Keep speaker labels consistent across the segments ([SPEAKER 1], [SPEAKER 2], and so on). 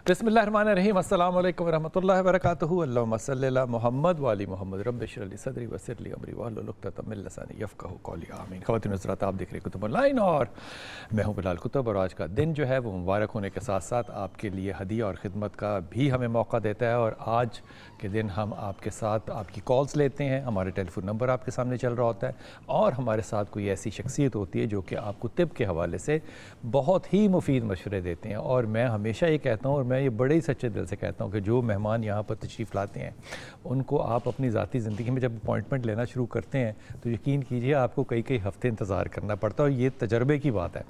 [SPEAKER 1] बिस्मिल्लाहिर्रहमानिर्रहीम, अस्सलामु अलैकुम वरहमतुल्लाहि वबरकातुहू। अल्लाहुम्मा सल्ली अला मुहम्मद व आलि मुहम्मद। रब्बि इश्रह ली सदरी वयस्सिर ली अमरी वहलुल उक़दतम मिन लिसानी यफ़क़हू क़ौली। आमीन। ख़वातीन हज़रात, आप देख रहे हैं कुतुब ऑनलाइन और मैं हूँ बिलाल कुतुब। और आज का दिन जो है वो मुबारक होने के साथ साथ आपके लिए हदिया और ख़िदमत का भी हमें मौका देता है। और आज के दिन हम आपके साथ आपकी कॉल्स लेते हैं, हमारे टेलीफोन नंबर आपके सामने चल रहा होता है और हमारे साथ कोई ऐसी शख्सियत होती है जो कि आपको तिब के हवाले से बहुत ही मुफीद मशवरे देते हैं। और मैं हमेशा ये कहता हूँ और मैं ये बड़े ही सच्चे दिल से कहता हूँ कि जो मेहमान यहाँ पर तशरीफ़ लाते हैं उनको आप अपनी ज़ाती ज़िंदगी में जब अपॉइंटमेंट लेना शुरू करते हैं तो यकीन कीजिए आपको कई कई हफ़्ते इंतज़ार करना पड़ता है और ये तजर्बे की बात है।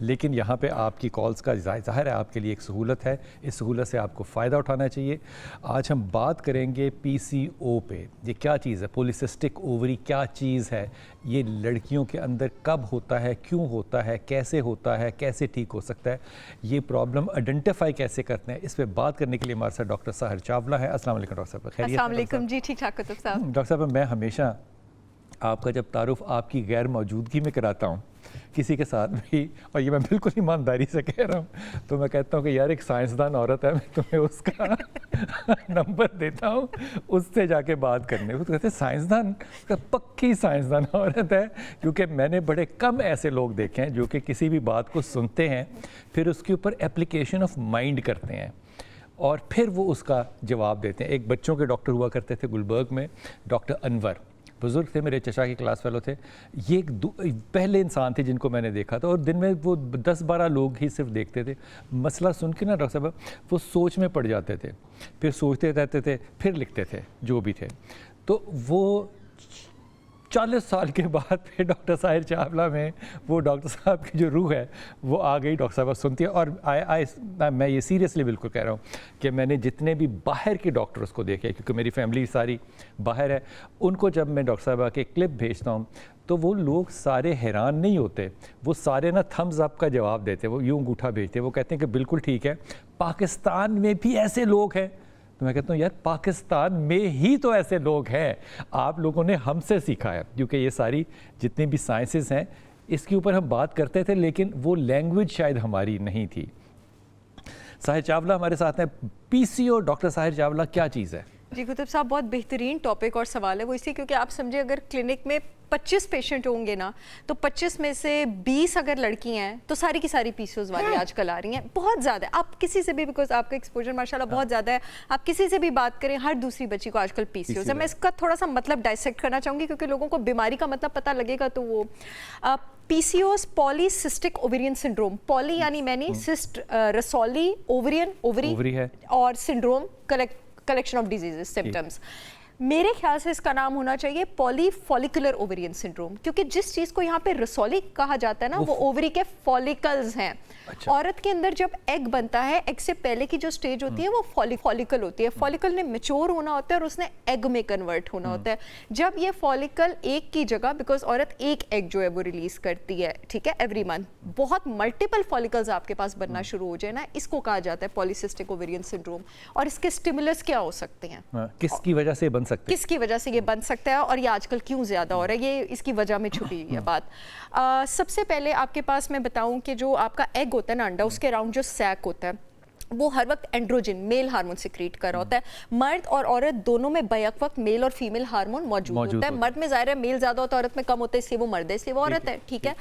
[SPEAKER 1] लेकिन यहाँ पे आपकी कॉल्स का ज़ाहिर है आपके लिए एक सहूलत है, इस सहूलत से आपको फ़ायदा उठाना चाहिए। आज हम बात करेंगे PCO पे। ये क्या चीज़ है, पॉलीसिस्टिक ओवरी क्या चीज़ है, ये लड़कियों के अंदर कब होता है, क्यों होता है, कैसे ठीक हो सकता है, ये प्रॉब्लम आइडेंटिफाई कैसे करते हैं, इस पर बात करने के लिए हमारे साथ डॉक्टर साहिर चावला है। अस्सलाम वालेकुम डॉक्टर साहब। खैरियत?
[SPEAKER 2] अस्सलाम वालेकुम जी, ठीक ठाक कुतुब साहब।
[SPEAKER 1] डॉक्टर साहब, मैं हमेशा आपका जब तारुफ आपकी गैर मौजूदगी में कराता हूँ किसी के साथ भी, और ये मैं बिल्कुल ईमानदारी से कह रहा हूँ, तो मैं कहता हूँ कि यार एक साइंसदान औरत है, मैं तुम्हें उसका नंबर देता हूँ, उससे जाके बात करने। वो तो कहते हैं साइंसदान, पक्की साइंसदान औरत है, क्योंकि मैंने बड़े कम ऐसे लोग देखे हैं जो कि किसी भी बात को सुनते हैं फिर उसके ऊपर एप्लीकेशन ऑफ माइंड करते हैं और फिर वो उसका जवाब देते हैं। एक बच्चों के डॉक्टर हुआ करते थे गुलबर्ग में, डॉक्टर अनवर, बुज़ुर्ग थे, मेरे चचा के क्लास फेलो थे। ये पहले इंसान थे जिनको मैंने देखा था और दिन में वो 10-12 लोग ही सिर्फ देखते थे। मसला सुन के ना डॉक्टर साहब वो सोच में पड़ जाते थे, फिर सोचते रहते थे, फिर लिखते थे जो भी थे। तो वो 40 साल के बाद फिर डॉक्टर साहिर चावला में वो डॉक्टर साहब की जो रूह है वो आ गई, डॉक्टर साहब सुनती है। और मैं ये सीरियसली बिल्कुल कह रहा हूँ कि मैंने जितने भी बाहर के डॉक्टर्स को देखे, क्योंकि मेरी फैमिली सारी बाहर है, उनको जब मैं डॉक्टर साहब के क्लिप भेजता हूँ तो वो लोग सारे हैरान नहीं होते, वो सारे ना थम्स अप का जवाब देते, वो यूँ अंगूठा भेजते, वो कहते हैं कि बिल्कुल ठीक है, पाकिस्तान में भी ऐसे लोग हैं। तो मैं कहता हूँ यार पाकिस्तान में ही तो ऐसे लोग हैं, आप लोगों ने हमसे सीखा है, क्योंकि ये सारी जितनी भी साइंसेस हैं इसके ऊपर हम बात करते थे लेकिन वो लैंग्वेज शायद हमारी नहीं थी। साहिर चावला हमारे साथ हैं। PCO, डॉक्टर साहिर चावला क्या चीज़ है?
[SPEAKER 2] जी कुतुब साहब, बहुत बेहतरीन टॉपिक और सवाल है। वो इसलिए क्योंकि आप समझे अगर क्लिनिक में 25 पेशेंट होंगे ना तो 25 में से 20 अगर लड़की हैं तो सारी की सारी PCOS वाली आजकल आ रही हैं, बहुत ज़्यादा। आप किसी से भी, बिकॉज आपका एक्सपोजर माशाल्लाह बहुत ज़्यादा है, आप किसी से भी बात करें हर दूसरी बच्ची को आजकल PCOS है। मैं इसका थोड़ा सा मतलब डाइसेक्ट करना चाहूँगी क्योंकि लोगों को बीमारी का मतलब पता लगेगा। तो वो PCOS polycystic ovarian syndrome, poly यानी मैनी, सिस्ट रसौली, ओवेरियन ओवरी है, और syndrome collection of diseases symptoms. मेरे ख्याल से इसका नाम होना चाहिए पॉलीफॉलिकुलर ओवेरियन सिंड्रोम, क्योंकि जिस चीज को यहाँ पे रसौली कहा जाता है ना वो ओवरी के फॉलिकल्स हैं। अच्छा। औरत के अंदर जब एग बनता है, एग से पहले की जो स्टेज होती है वो फॉलिकल होती है। फॉलिकल ने मैच्योर होना होता है और उसने एग में कन्वर्ट होना होता है। जब ये फॉलिकल एक की जगह, बिकॉज औरत एक एग जो है वो रिलीज करती है, ठीक है, एवरी मंथ, बहुत मल्टीपल फॉलिकल्स आपके पास बनना शुरू हो जाए ना, इसको कहा जाता है पॉलीसिस्टिक ओवेरियन सिंड्रोम। और इसके स्टिमुलस क्या हो सकते हैं,
[SPEAKER 1] किसकी वजह से बन सकते हैं,
[SPEAKER 2] किसकी वजह से ये बन सकता है और ये आजकल क्यों ज़्यादा हो रहा है, ये इसकी वजह में छुपी हुई है बात। सबसे पहले आपके पास मैं बताऊं कि जो आपका एग होता है ना, अंडा, उसके अराउंड जो सैक होता है वो हर वक्त एंड्रोजन मेल हार्मोन सिक्रीट कर रहा होता है। मर्द और औरत दोनों में बैक वक्त मेल और फीमेल हार्मोन मौजूद होता है। मर्द में ज़ाहिर है मेल ज़्यादा होता है, औरत में कम होता है, इसलिए वो मर्द है, इसलिए वो औरत है, ठीक है।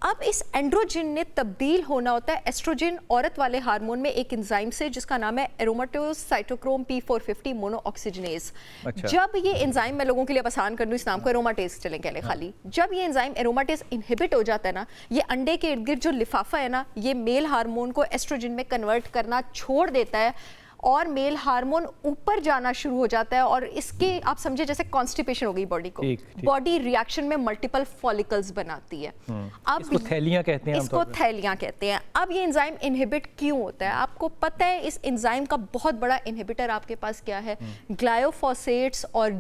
[SPEAKER 2] अब इस एंड्रोजन ने तब्दील होना होता है एस्ट्रोजन, औरत वाले हार्मोन में, एक एंजाइम से जिसका नाम है एरोमेटोज साइटोक्रोम P450 मोनोऑक्सीजनेज। जब ये एंजाइम, मैं लोगों के लिए आसान कर दूं इस नाम को, एरोमेटेज चलें कहले खाली, जब ये एंजाइम एरोमेटेज इनहिबिट हो जाता है ना, ये अंडे के इर्द गिर्द जो लिफाफा है ना, ये मेल हार्मोन को एस्ट्रोजन में कन्वर्ट करना छोड़ देता है और मेल हार्मोन ऊपर जाना शुरू हो जाता है। और इसके आप समझे जैसे कॉन्स्टिपेशन हो गई बॉडी को, बॉडी रिएक्शन में मल्टीपल फॉलिकल्स बनाती है। अब
[SPEAKER 1] इसको थैलियां कहते हैं,
[SPEAKER 2] इसको थैलियां कहते हैं। अब ये एंजाइम इनहिबिट क्यों होता है आपको पता है? इस एंजाइम का बहुत बड़ा इनहिबिटर आपके पास क्या है? ग्लायोफोसेट्स और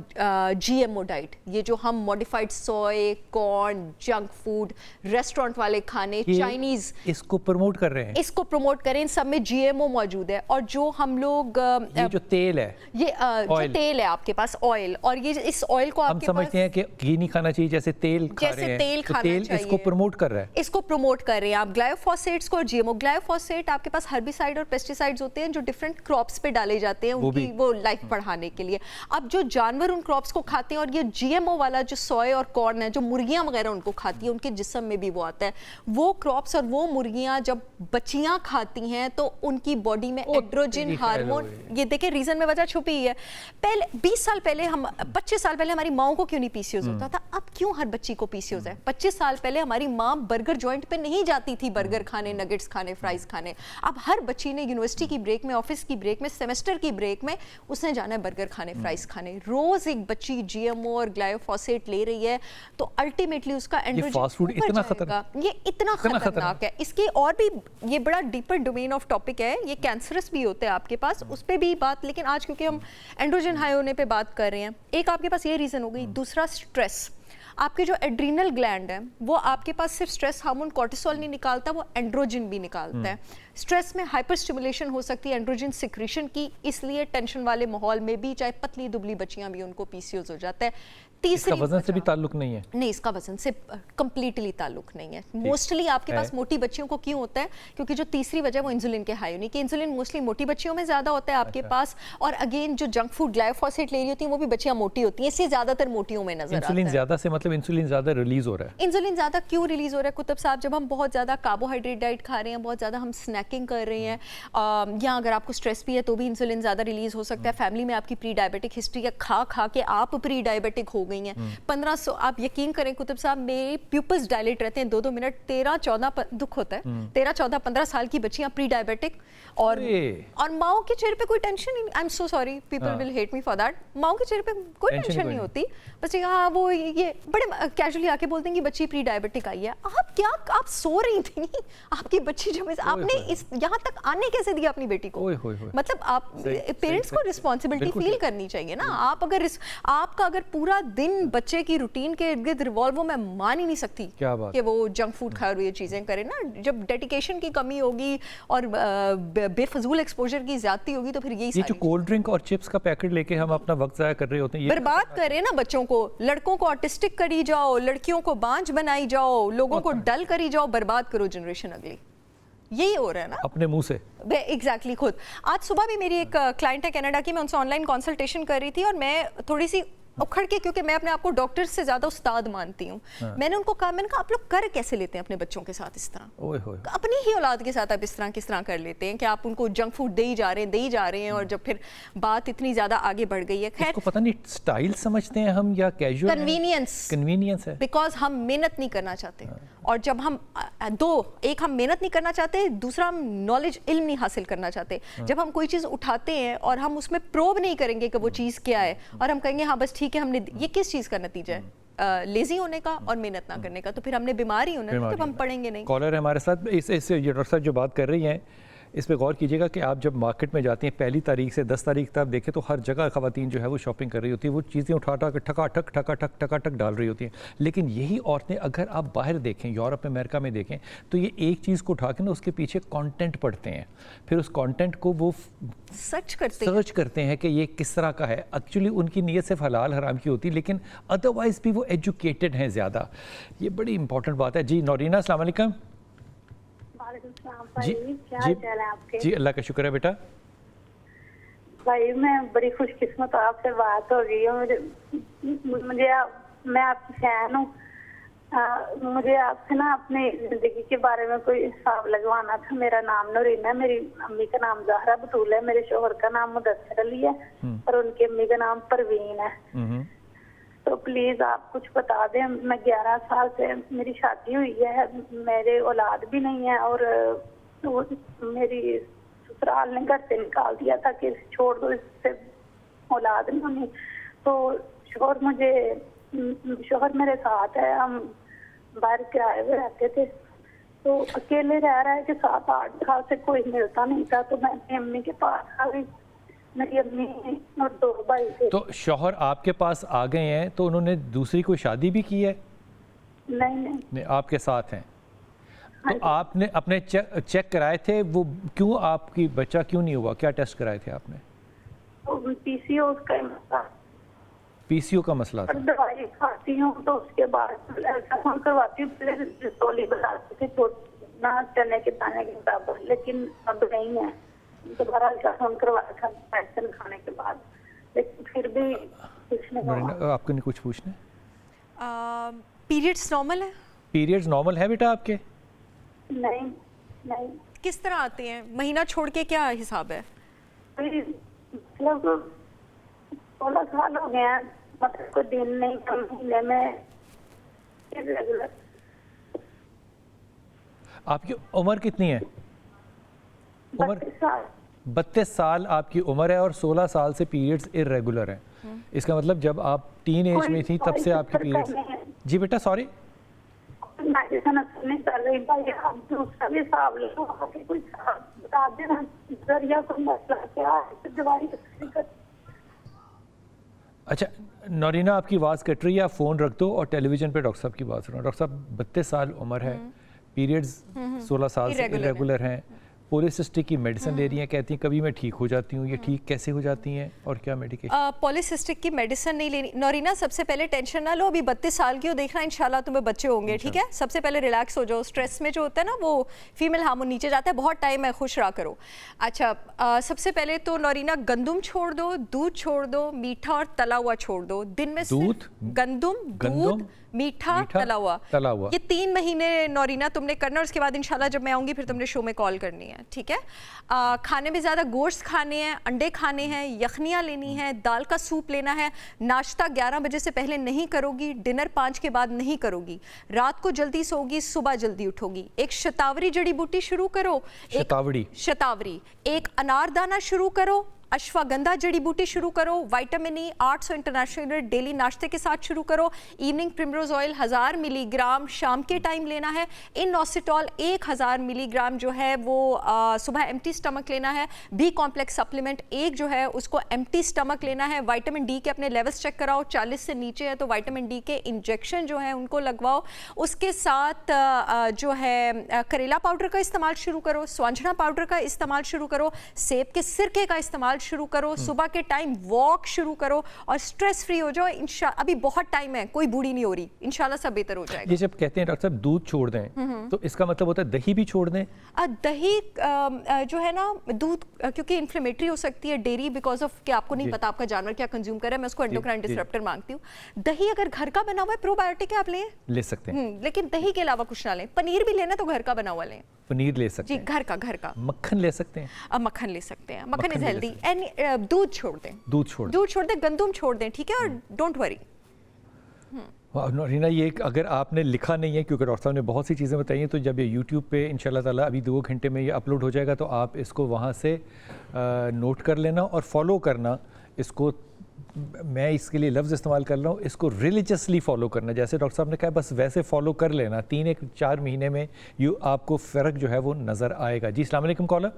[SPEAKER 2] GMO डाइट, ये जो हम मॉडिफाइड सोय, कॉर्न, जंक फूड, रेस्टोरेंट वाले खाने, चाइनीज,
[SPEAKER 1] इसको प्रमोट कर रहे हैं,
[SPEAKER 2] इसको प्रमोट करें, इन सब में GMO मौजूद है। और जो हम लोग
[SPEAKER 1] ये जो तेल है,
[SPEAKER 2] ये जो तेल है आपके पास ऑयल, और ये इस ऑयल को
[SPEAKER 1] हम
[SPEAKER 2] आपके
[SPEAKER 1] समझते हैं कि घी नहीं खाना चाहिए, जैसे तेल खा
[SPEAKER 2] जैसे
[SPEAKER 1] रहे हैं,
[SPEAKER 2] तेल
[SPEAKER 1] तो
[SPEAKER 2] खाना
[SPEAKER 1] तेल
[SPEAKER 2] चाहिए,
[SPEAKER 1] इसको प्रमोट कर रहा है,
[SPEAKER 2] इसको प्रमोट कर रहे हैं आप। ग्लाइफोसेट्स को और जीएमओ, ग्लाइफोसेट आपके पास हर्बिसाइड और पेस्टिसाइड्स होते हैं जो डिफरेंट क्रॉप्स पे डाले जाते हैं उनकी वो लाइफ बढ़ाने के लिए। अब जो जानवर उन क्रॉप्स को खाते हैं, और ये जीएमओ वाला जो सोया और कॉर्न है जो मुर्गियां वगैरह उनको खाती है, उनके जिस्म में भी वो आता है। वो क्रॉप्स और वो मुर्गियां जब बच्चियां खाती हैं तो उनकी बॉडी में एंड्रोजन हार्मोन, ये देखिए रीजन में वजह छुपी है। पहले 20 साल पहले, हम 25 साल पहले हमारी माओ को क्यों नहीं पीसीओएस होता था, अब क्यों हर बच्ची को पीसीओएस है? 25 साल पहले हमारी माँ बर्गर जॉइंट पे नहीं जाती थी बर्गर खाने, नगेट्स खाने, फ्राइज खाने। अब हर बच्ची ने यूनिवर्सिटी की ब्रेक में, ऑफिस की ब्रेक में, सेमेस्टर की ब्रेक में उसने जाना है बर्गर खाने, फ्राइज खाने। रोज एक बच्ची जीएमओ और ग्लाइफोसेट ले रही है तो अल्टीमेटली उसका एंड्रोजन
[SPEAKER 1] फास्ट फूड इतना खतरनाक,
[SPEAKER 2] ये इतना खतरनाक है। इसके और भी ये बड़ा डीपर डोमेन ऑफ टॉपिक है, ये कैंसरस भी होते हैं आपके पास, उस पर भी बात, लेकिन आज क्योंकि हम एंड्रोजन हाई होने पे बात कर रहे हैं, एक आपके पास ये रीजन हो गई। दूसरा स्ट्रेस, आपके जो एड्रीनल ग्लैंड है वो आपके पास सिर्फ स्ट्रेस हार्मोन कॉर्टिसोल नहीं निकालता, वो एंड्रोजन भी निकालता है। स्ट्रेस में हाइपर स्टिमुलेशन हो सकती है एंड्रोजन सिक्रीशन की, इसलिए टेंशन वाले माहौल में भी चाहे पतली दुबली बच्चियां भी उनको पीसीओएस हो जाता है। तीसरी,
[SPEAKER 1] इसका वजन से भी ताल्लुक नहीं है?
[SPEAKER 2] नहीं, इसका वजन से कंप्लीटली ताल्लुक नहीं है। मोस्टली आपके पास मोटी बच्चियों को क्यों होता है? क्योंकि जो तीसरी वजह वो इंसुलिन के हाई होने की। इंसुलिन मोस्टली मोटी बच्चियों में ज्यादा होता है आपके पास, और अगेन जो जंक फूड ग्लाइफोसेट ले रही होती है वो भी बच्चियां मोटी होती हैं, इसलिए ज्यादातर मोटियों में नजर आता है।
[SPEAKER 1] इंसुलिन ज्यादा से मतलब इंसुलिन ज्यादा रिलीज हो रहा है?
[SPEAKER 2] इंसुलिन ज्यादा क्यों रिलीज हो रहा है कुतुब साहब? जब हम बहुत ज्यादा कार्बोहाइड्रेट डाइट खा रहे हैं, बहुत ज्यादा हम स्नैकिंग कर रहे हैं, या अगर आपको स्ट्रेस भी है तो भी इंसुलिन ज्यादा रिलीज हो सकता है। फैमिली में आपकी प्री डायबिटिक हिस्ट्री है, खा खा के आप प्री डायबिटिक हो गई हैं। 1500, आप यकीन करें कुतुब साहब, मेरे प्यूपल्स डायलेट रहते हैं 2-2 मिनट, 13-14 दुख होता है, 13-14-15 साल की बच्चियां प्री डायबिटिक, और माओ के चेहरे पे कोई टेंशन नहीं। I am so sorry, people will hate me for that. Mao के चेहरे पे कोई टेंशन नहीं होती, बस हाँ वो ये बड़े कैजुअली आके बोलते हैं कि बच्ची प्री डायबिटिक आई है। आप सो रही थी, आपकी बच्ची जब आपने इस यहाँ तक आने कैसे दिया अपनी बेटी को? मतलब आप पेरेंट्स को रिस्पॉन्सिबिलिटी फील करनी चाहिए ना। आप अगर आपका अगर पूरा दिन बच्चे की रूटीन के इर्द गिर्द रिवॉल्व हो, मैं मान ही नहीं सकती कि वो जंक फूड खा और ये चीजें करे ना। जब डेडिकेशन की कमी होगी और बेफजूल एक्सपोजर की ज्यादती होगी तो फिर यही
[SPEAKER 1] जो कोल्ड ड्रिंक और चिप्स का पैकेट लेके हम अपना वक्त जाया कर रहे होते हैं,
[SPEAKER 2] बर्बाद कर रहे हैं ना बच्चों को। लड़कों को ऑटिस्टिक करी जाओ, लड़कियों को बांझ बनाई जाओ, लोगों को डल करी जाओ, बर्बाद करो जनरेशन अगली। यही हो रहा है ना
[SPEAKER 1] अपने मुंह से।
[SPEAKER 2] एग्जैक्टली खुद आज सुबह भी मेरी एक क्लाइंट है कनाडा की, मैं उनसे ऑनलाइन कंसल्टेशन कर रही थी और मैं थोड़ी सी उखड़ के, क्योंकि मैं अपने आप को डॉक्टर से ज्यादा उस्ताद मानती हूँ, मैंने उनको कहा, मैंने कहा आप लोग कर कैसे लेते हैं अपने बच्चों के साथ इस तरह, अपनी ही औलाद के साथ आप इस तरह किस तरह कर लेते हैं कि आप उनको जंक फूड दे ही जा रहे हैं और जब फिर बात इतनी ज्यादा आगे बढ़ गई है। खैर,
[SPEAKER 1] पता नहीं स्टाइल समझते हैं हम या कैजुअल
[SPEAKER 2] कन्वीनियंस है, बिकॉज हम मेहनत नहीं करना चाहते। और जब हम एक हम मेहनत नहीं करना चाहते, दूसरा हम नॉलेज इल्म नहीं हासिल करना चाहते। जब हम कोई चीज़ उठाते हैं और हम उसमें प्रोब नहीं करेंगे कि वो चीज़ क्या है, और हम कहेंगे हाँ बस ठीक है, हमने ये किस चीज़ का नतीजा है? लेजी होने का और मेहनत ना करने का। तो फिर हमने बीमारी होना है, तब हम पढ़ेंगे नहीं।
[SPEAKER 1] कॉलर है हमारे साथ, इस डॉक्टर साहब जो बात कर रही हैं इस पे गौर कीजिएगा कि आप जब मार्केट में जाती हैं 1 तारीख से 10 तारीख तक देखें तो हर जगह ख़वातीन जो है वो शॉपिंग कर रही होती है, वो चीज़ें उठा के ठका ठक डाल रही होती हैं। लेकिन यही औरतें अगर आप बाहर देखें, यूरोप में, अमेरिका में देखें, तो ये एक चीज़ को उठा के ना उसके पीछे कंटेंट पढ़ते हैं, फिर उस कंटेंट को वो सर्च करते हैं कि ये किस तरह का है। एक्चुअली उनकी नीयत सिर्फ हलाल हराम की होती है, लेकिन अदरवाइज़ भी वो एजुकेटेड हैं ज़्यादा। ये बड़ी इंपॉर्टेंट बात है। जी नौरीना, अस्सलाम वालेकुम।
[SPEAKER 3] जी क्या हाल चाल है आपके?
[SPEAKER 1] जी अल्लाह का शुक्र है बेटा।
[SPEAKER 3] भाई मैं बड़ी खुशकिस्मत, आपसे बात हो गई है। मैं आपकी फैन हूँ। मुझे आपसे ना अपनी जिंदगी के बारे में कोई हिसाब लगवाना था। मेरा नाम नौरीना है, मेरी अम्मी का नाम ज़हरा बतूल है, मेरे शोहर का नाम मुदस्सिर अली है और उनकी अम्मी का नाम परवीन है। तो प्लीज आप कुछ बता दें। मैं 11 साल से मेरी शादी हुई है, मेरे औलाद भी नहीं है और मेरी ससुराल ने घर से निकाल दिया था कि छोड़ दो, इससे औलाद नहीं होनी। तो शोहर मेरे साथ है, हम बाहर किराए में रहते थे, तो अकेले रह रहा है कि 7-8 साल से कोई मिलता नहीं था। तो मैं अपनी अम्मी के पास आ गई, मेरी अम्मी और 2 भाई थे।
[SPEAKER 1] तो शौहर आपके पास आ गए हैं तो उन्होंने दूसरी कोई शादी भी की है?
[SPEAKER 3] नहीं,
[SPEAKER 1] आपके साथ हैं। तो आपने अपने चेक कराए थे, वो क्यों आपकी बच्चा क्यों नहीं हुआ, क्या टेस्ट कराए थे आपने?
[SPEAKER 3] पीसीओ का मसला,
[SPEAKER 1] पीसीओ का मसला
[SPEAKER 3] और
[SPEAKER 1] था।
[SPEAKER 3] दवाई खाती हूँ तो उसके बाद अल्ट्रासाउंड करवाती हूँ। पहले गोली बताते थे ना चने के दाने के बराबर, लेकिन अब नहीं है। दोबारा अल्ट्रासाउंड करवाया था मेडिसिन खाने के बाद, लेकिन फिर भी कुछ नहीं हुआ।
[SPEAKER 1] नौरीना, आपको नहीं कुछ पूछना?
[SPEAKER 2] पीरियड्स नॉर्मल है?
[SPEAKER 1] पीरियड्स नॉर्मल है बेटा आपके?
[SPEAKER 3] नहीं नहीं,
[SPEAKER 2] किस तरह आते हैं, महीना छोड़ के क्या हिसाब है?
[SPEAKER 3] मतलब 16 साल हो गए हैं, मतलब कोई दिन नहीं, महीने में irregular।
[SPEAKER 1] आपकी उम्र कितनी है? उम्र
[SPEAKER 3] 32 साल।
[SPEAKER 1] 32 साल आपकी उम्र है और 16 साल से पीरियड्स इरेगुलर हैं। इसका मतलब जब आप टीन एज में थी तब से आपकी पीरियड्स। जी बेटा सॉरी,
[SPEAKER 3] मेडिसिन असर नहीं कर रही भाई, आप दूसरा भी हिसाब लो, आगे कोई बता देना जरिया, कोई मसला क्या है, दवाई असर नहीं करती।
[SPEAKER 1] अच्छा नौरीना आपकी आवाज़ कट रही है, आप फ़ोन रख दो और टेलीविज़न पे डॉक्टर साहब की बात सुनो। डॉक्टर साहब 32 साल उम्र है, पीरियड्स 16 साल से इरेगुलर हैं, पॉलीसिस्टिक की मेडिसिन ले रही हैं, कहती हैं कभी मैं ठीक हो जाती हूँ, ये ठीक कैसे हो जाती हैं और क्या मेडिकेशन?
[SPEAKER 2] पॉलीसिस्टिक की मेडिसिन नहीं लेनी। नौरीना सबसे पहले टेंशन ना लो, अभी 32 साल की हो, देखना इंशाल्लाह तुम्हें बच्चे होंगे, ठीक है? सबसे पहले रिलैक्स हो जाओ, स्ट्रेस में जो होता है ना वो फीमेल हार्मोन नीचे जाता है, बहुत टाइम है, खुश रहा करो। अच्छा सबसे पहले तो नौरीना गंदम छोड़ दो, दूध छोड़ दो, मीठा और तला हुआ छोड़ दो। दिन में
[SPEAKER 1] दूध,
[SPEAKER 2] गंदम, दूध, मीठा, तला हुआ, ये 3 महीने नौरीना तुमने करना, और उसके बाद इंशाल्लाह जब मैं आऊंगी फिर तुमने शो में कॉल करनी है, ठीक है? खाने में ज़्यादा गोश्त खाने हैं, अंडे खाने हैं, यखनियाँ लेनी है, दाल का सूप लेना है, नाश्ता 11 बजे से पहले नहीं करोगी, डिनर 5 के बाद नहीं करोगी, रात को जल्दी सोगी, सुबह जल्दी उठोगी। एक शतावरी जड़ी बूटी शुरू करो, शतावरी, एक अनारदाना शुरू करो, अश्वगंधा जड़ी बूटी शुरू करो, विटामिन ई 800 इंटरनेशनल डेली नाश्ते के साथ शुरू करो। इवनिंग प्रिमरोज ऑयल 1000 मिलीग्राम शाम के टाइम लेना है। इनोसिटॉल 1000 मिलीग्राम जो है वो सुबह एम्प्टी स्टमक लेना है। बी कॉम्प्लेक्स सप्लीमेंट एक जो है उसको एम्प्टी स्टमक लेना है। विटामिन डी के अपने लेवल्स चेक कराओ, 40 से नीचे है तो विटामिन डी के इंजेक्शन जो है उनको लगवाओ। उसके साथ जो है करेला पाउडर का इस्तेमाल शुरू करो, स्वांजना पाउडर का इस्तेमाल शुरू करो, सेब के सिरके का इस्तेमाल शुरू करो, सुबह के टाइम वॉक शुरू करो और स्ट्रेस फ्री हो जाओ। इंशाल्लाह अभी बहुत टाइम है, कोई बूढ़ी नहीं हो रही, इंशाल्लाह सब बेहतर हो जाएगा।
[SPEAKER 1] ये जब कहते हैं डॉक्टर साहब दूध छोड़ दें तो इसका मतलब होता है दही भी छोड़ दें?
[SPEAKER 2] दही जो है ना, दूध क्योंकि इन्फ्लेमेटरी हो सकती है, डेयरी बिकॉज ऑफ कि आपको नहीं पता आपका जानवर क्या कंज्यूम कर रहा है, मैं उसको एंडोक्राइन डिसरप्टर मांगती हूँ। दही अगर घर का बना हुआ है, प्रोबायोटिक है, आप ले सकते हैं, लेकिन दही के अलावा कुछ ना लें। पनीर भी लेना तो घर का बना हुआ लें,
[SPEAKER 1] पनीर ले सकते
[SPEAKER 2] जी,
[SPEAKER 1] हैं,
[SPEAKER 2] घर का।
[SPEAKER 1] मक्खन ले सकते हैं?
[SPEAKER 2] मक्खन ले सकते हैं, मक्खन इज हेल्दी। एंड दूध छोड़ दें, दूध छोड़ दें, गंदम छोड़ दें, ठीक है? और डोंट वरी।
[SPEAKER 1] रीना ये अगर आपने लिखा नहीं है, क्योंकि डॉक्टर साहब ने बहुत सी चीज़ें बताई हैं, तो जब ये यूट्यूब पे इंशाल्लाह ताला अभी 2 घंटे में ये अपलोड हो जाएगा तो आप इसको वहाँ से नोट कर लेना और फॉलो करना इसको। मैं इसके लिए लफ्ज़ इस्तेमाल कर रहा हूँ, इसको रिलीजियसली फॉलो करना, जैसे डॉक्टर साहब ने कहा बस वैसे फॉलो कर लेना। 3-4 महीने में आपको फ़र्क जो है वो नज़र आएगा। जी अस्सलाम वालेकुम कॉलर।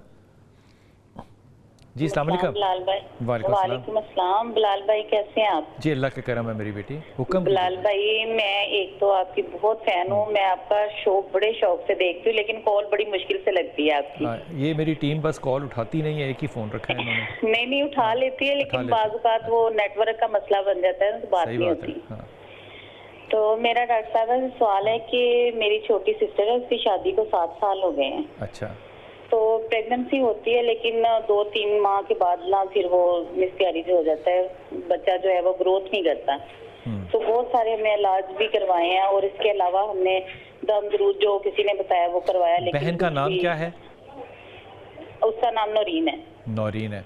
[SPEAKER 1] जी अस्सलाम वालेकुम।
[SPEAKER 4] बिलाल भाई। वालेकुम अस्सलाम। बिलाल भाई कैसे हैं आप?
[SPEAKER 1] जी अल्लाह का करम है मेरी बेटी, हुक्म।
[SPEAKER 4] बिलाल भाई मैं एक तो आपकी बहुत फैन हूँ, मैं आपका शो बड़े शौक से देखती हूँ, लेकिन कॉल बड़ी मुश्किल से लगती है आपकी।
[SPEAKER 1] ये मेरी टीम बस कॉल उठाती नहीं है, एक ही फ़ोन रखा है इन्होंने।
[SPEAKER 4] नहीं उठा लेती है, लेकिन बाज़ औक़ात वो नेटवर्क का मसला बन जाता है तो बात नहीं होती। तो मेरा डॉक्टर साहब से सवाल है कि मेरी छोटी सिस्टर है, उसकी शादी को 7 साल हो गए हैं।
[SPEAKER 1] अच्छा।
[SPEAKER 4] तो प्रेगनेंसी होती है, लेकिन 2-3 माह के बाद ना फिर वो मिसकैरेज हो जाता है, बच्चा जो है वो ग्रोथ नहीं करता। तो बहुत सारे हमने इलाज भी करवाए हैं और इसके अलावा हमने दम दरूद जो किसी ने बताया वो करवाया। लेकिन
[SPEAKER 1] बहन का नाम क्या है?
[SPEAKER 4] उसका नाम नौरीन है।
[SPEAKER 1] नौरीन है।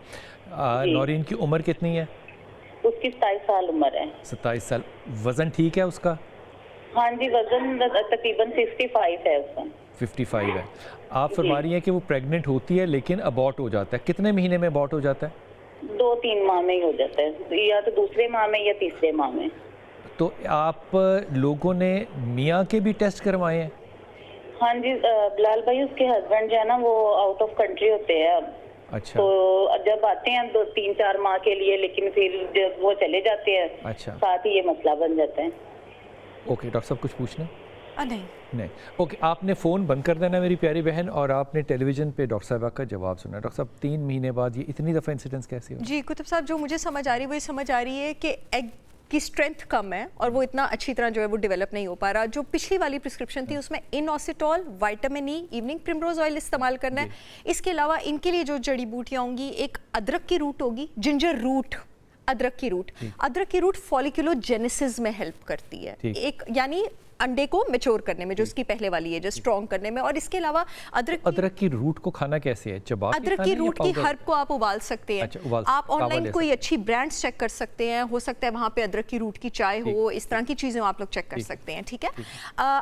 [SPEAKER 1] नौरीन की उम्र कितनी है?
[SPEAKER 4] उसकी 27 साल उम्र है।
[SPEAKER 1] 27 साल। वजन ठीक है उसका?
[SPEAKER 4] हाँ जी, वजन तकरीबन 65 है उसका।
[SPEAKER 1] 55 है। आप फरमा रही हैं कि वो प्रेग्नेंट होती है लेकिन अबॉर्ट हो जाता है, कितने महीने में अबॉर्ट हो जाता है?
[SPEAKER 4] 2-3 माह में ही हो जाता है, या तो दूसरे माह में या तीसरे माह में।
[SPEAKER 1] तो आप लोगों ने मियाँ के भी टेस्ट करवाए हैं?
[SPEAKER 4] हाँ जी बिलाल भाई, उसके हस्बैंड जो है ना वो आउट ऑफ कंट्री होते हैं अब।
[SPEAKER 1] अच्छा।
[SPEAKER 4] तो जब आते हैं 2-3-4 माह के लिए, लेकिन फिर जब वो चले जाते हैं
[SPEAKER 1] अच्छा,
[SPEAKER 4] साथ ही ये मसला बन जाता है।
[SPEAKER 1] ओके डॉक्टर साहब कुछ पूछना?
[SPEAKER 2] नहीं।
[SPEAKER 1] ओके, आपने फ़ोन बंद कर देना मेरी प्यारी बहन, और आपने टेलीविज़न पे डॉक्टर साहबा का जवाब सुना। डॉक्टर साहब 3 महीने बाद ये इतनी दफ़ा इंसिडेंट्स कैसे हो?
[SPEAKER 2] जी कुतुब साहब, जो मुझे समझ आ रही है वो ये समझ आ रही है कि एग की स्ट्रेंथ कम है और वो इतना अच्छी तरह जो है वो डेवलप नहीं हो पा रहा। जो पिछली वाली प्रिस्क्रिप्शन थी उसमें inositol, vitamin E, evening primrose oil इस्तेमाल करना है। इसके अलावा इनके लिए जो जड़ी बूटियाँ होंगी, एक अदरक की रूट होगी, जिंजर रूट, अदरक की रूट फॉलिकुलोजेनेसिस में हेल्प करती है, एक यानी अंडे को मैच्योर करने में, जो उसकी पहले वाली है, जो स्ट्रॉन्ग करने में। और इसके अलावा
[SPEAKER 1] अदरक की रूट को खाना कैसे है? चबा के
[SPEAKER 2] अदरक
[SPEAKER 1] खाना
[SPEAKER 2] की
[SPEAKER 1] है या
[SPEAKER 2] रूट की
[SPEAKER 1] पाउडर?
[SPEAKER 2] हर्ब को आप उबाल सकते हैं।
[SPEAKER 1] अच्छा,
[SPEAKER 2] आप ऑनलाइन कोई अच्छी ब्रांड्स चेक कर सकते हैं, हो सकता है वहाँ पे अदरक की रूट की चाय हो, इस तरह की चीज़ें आप लोग चेक कर सकते हैं। ठीक है,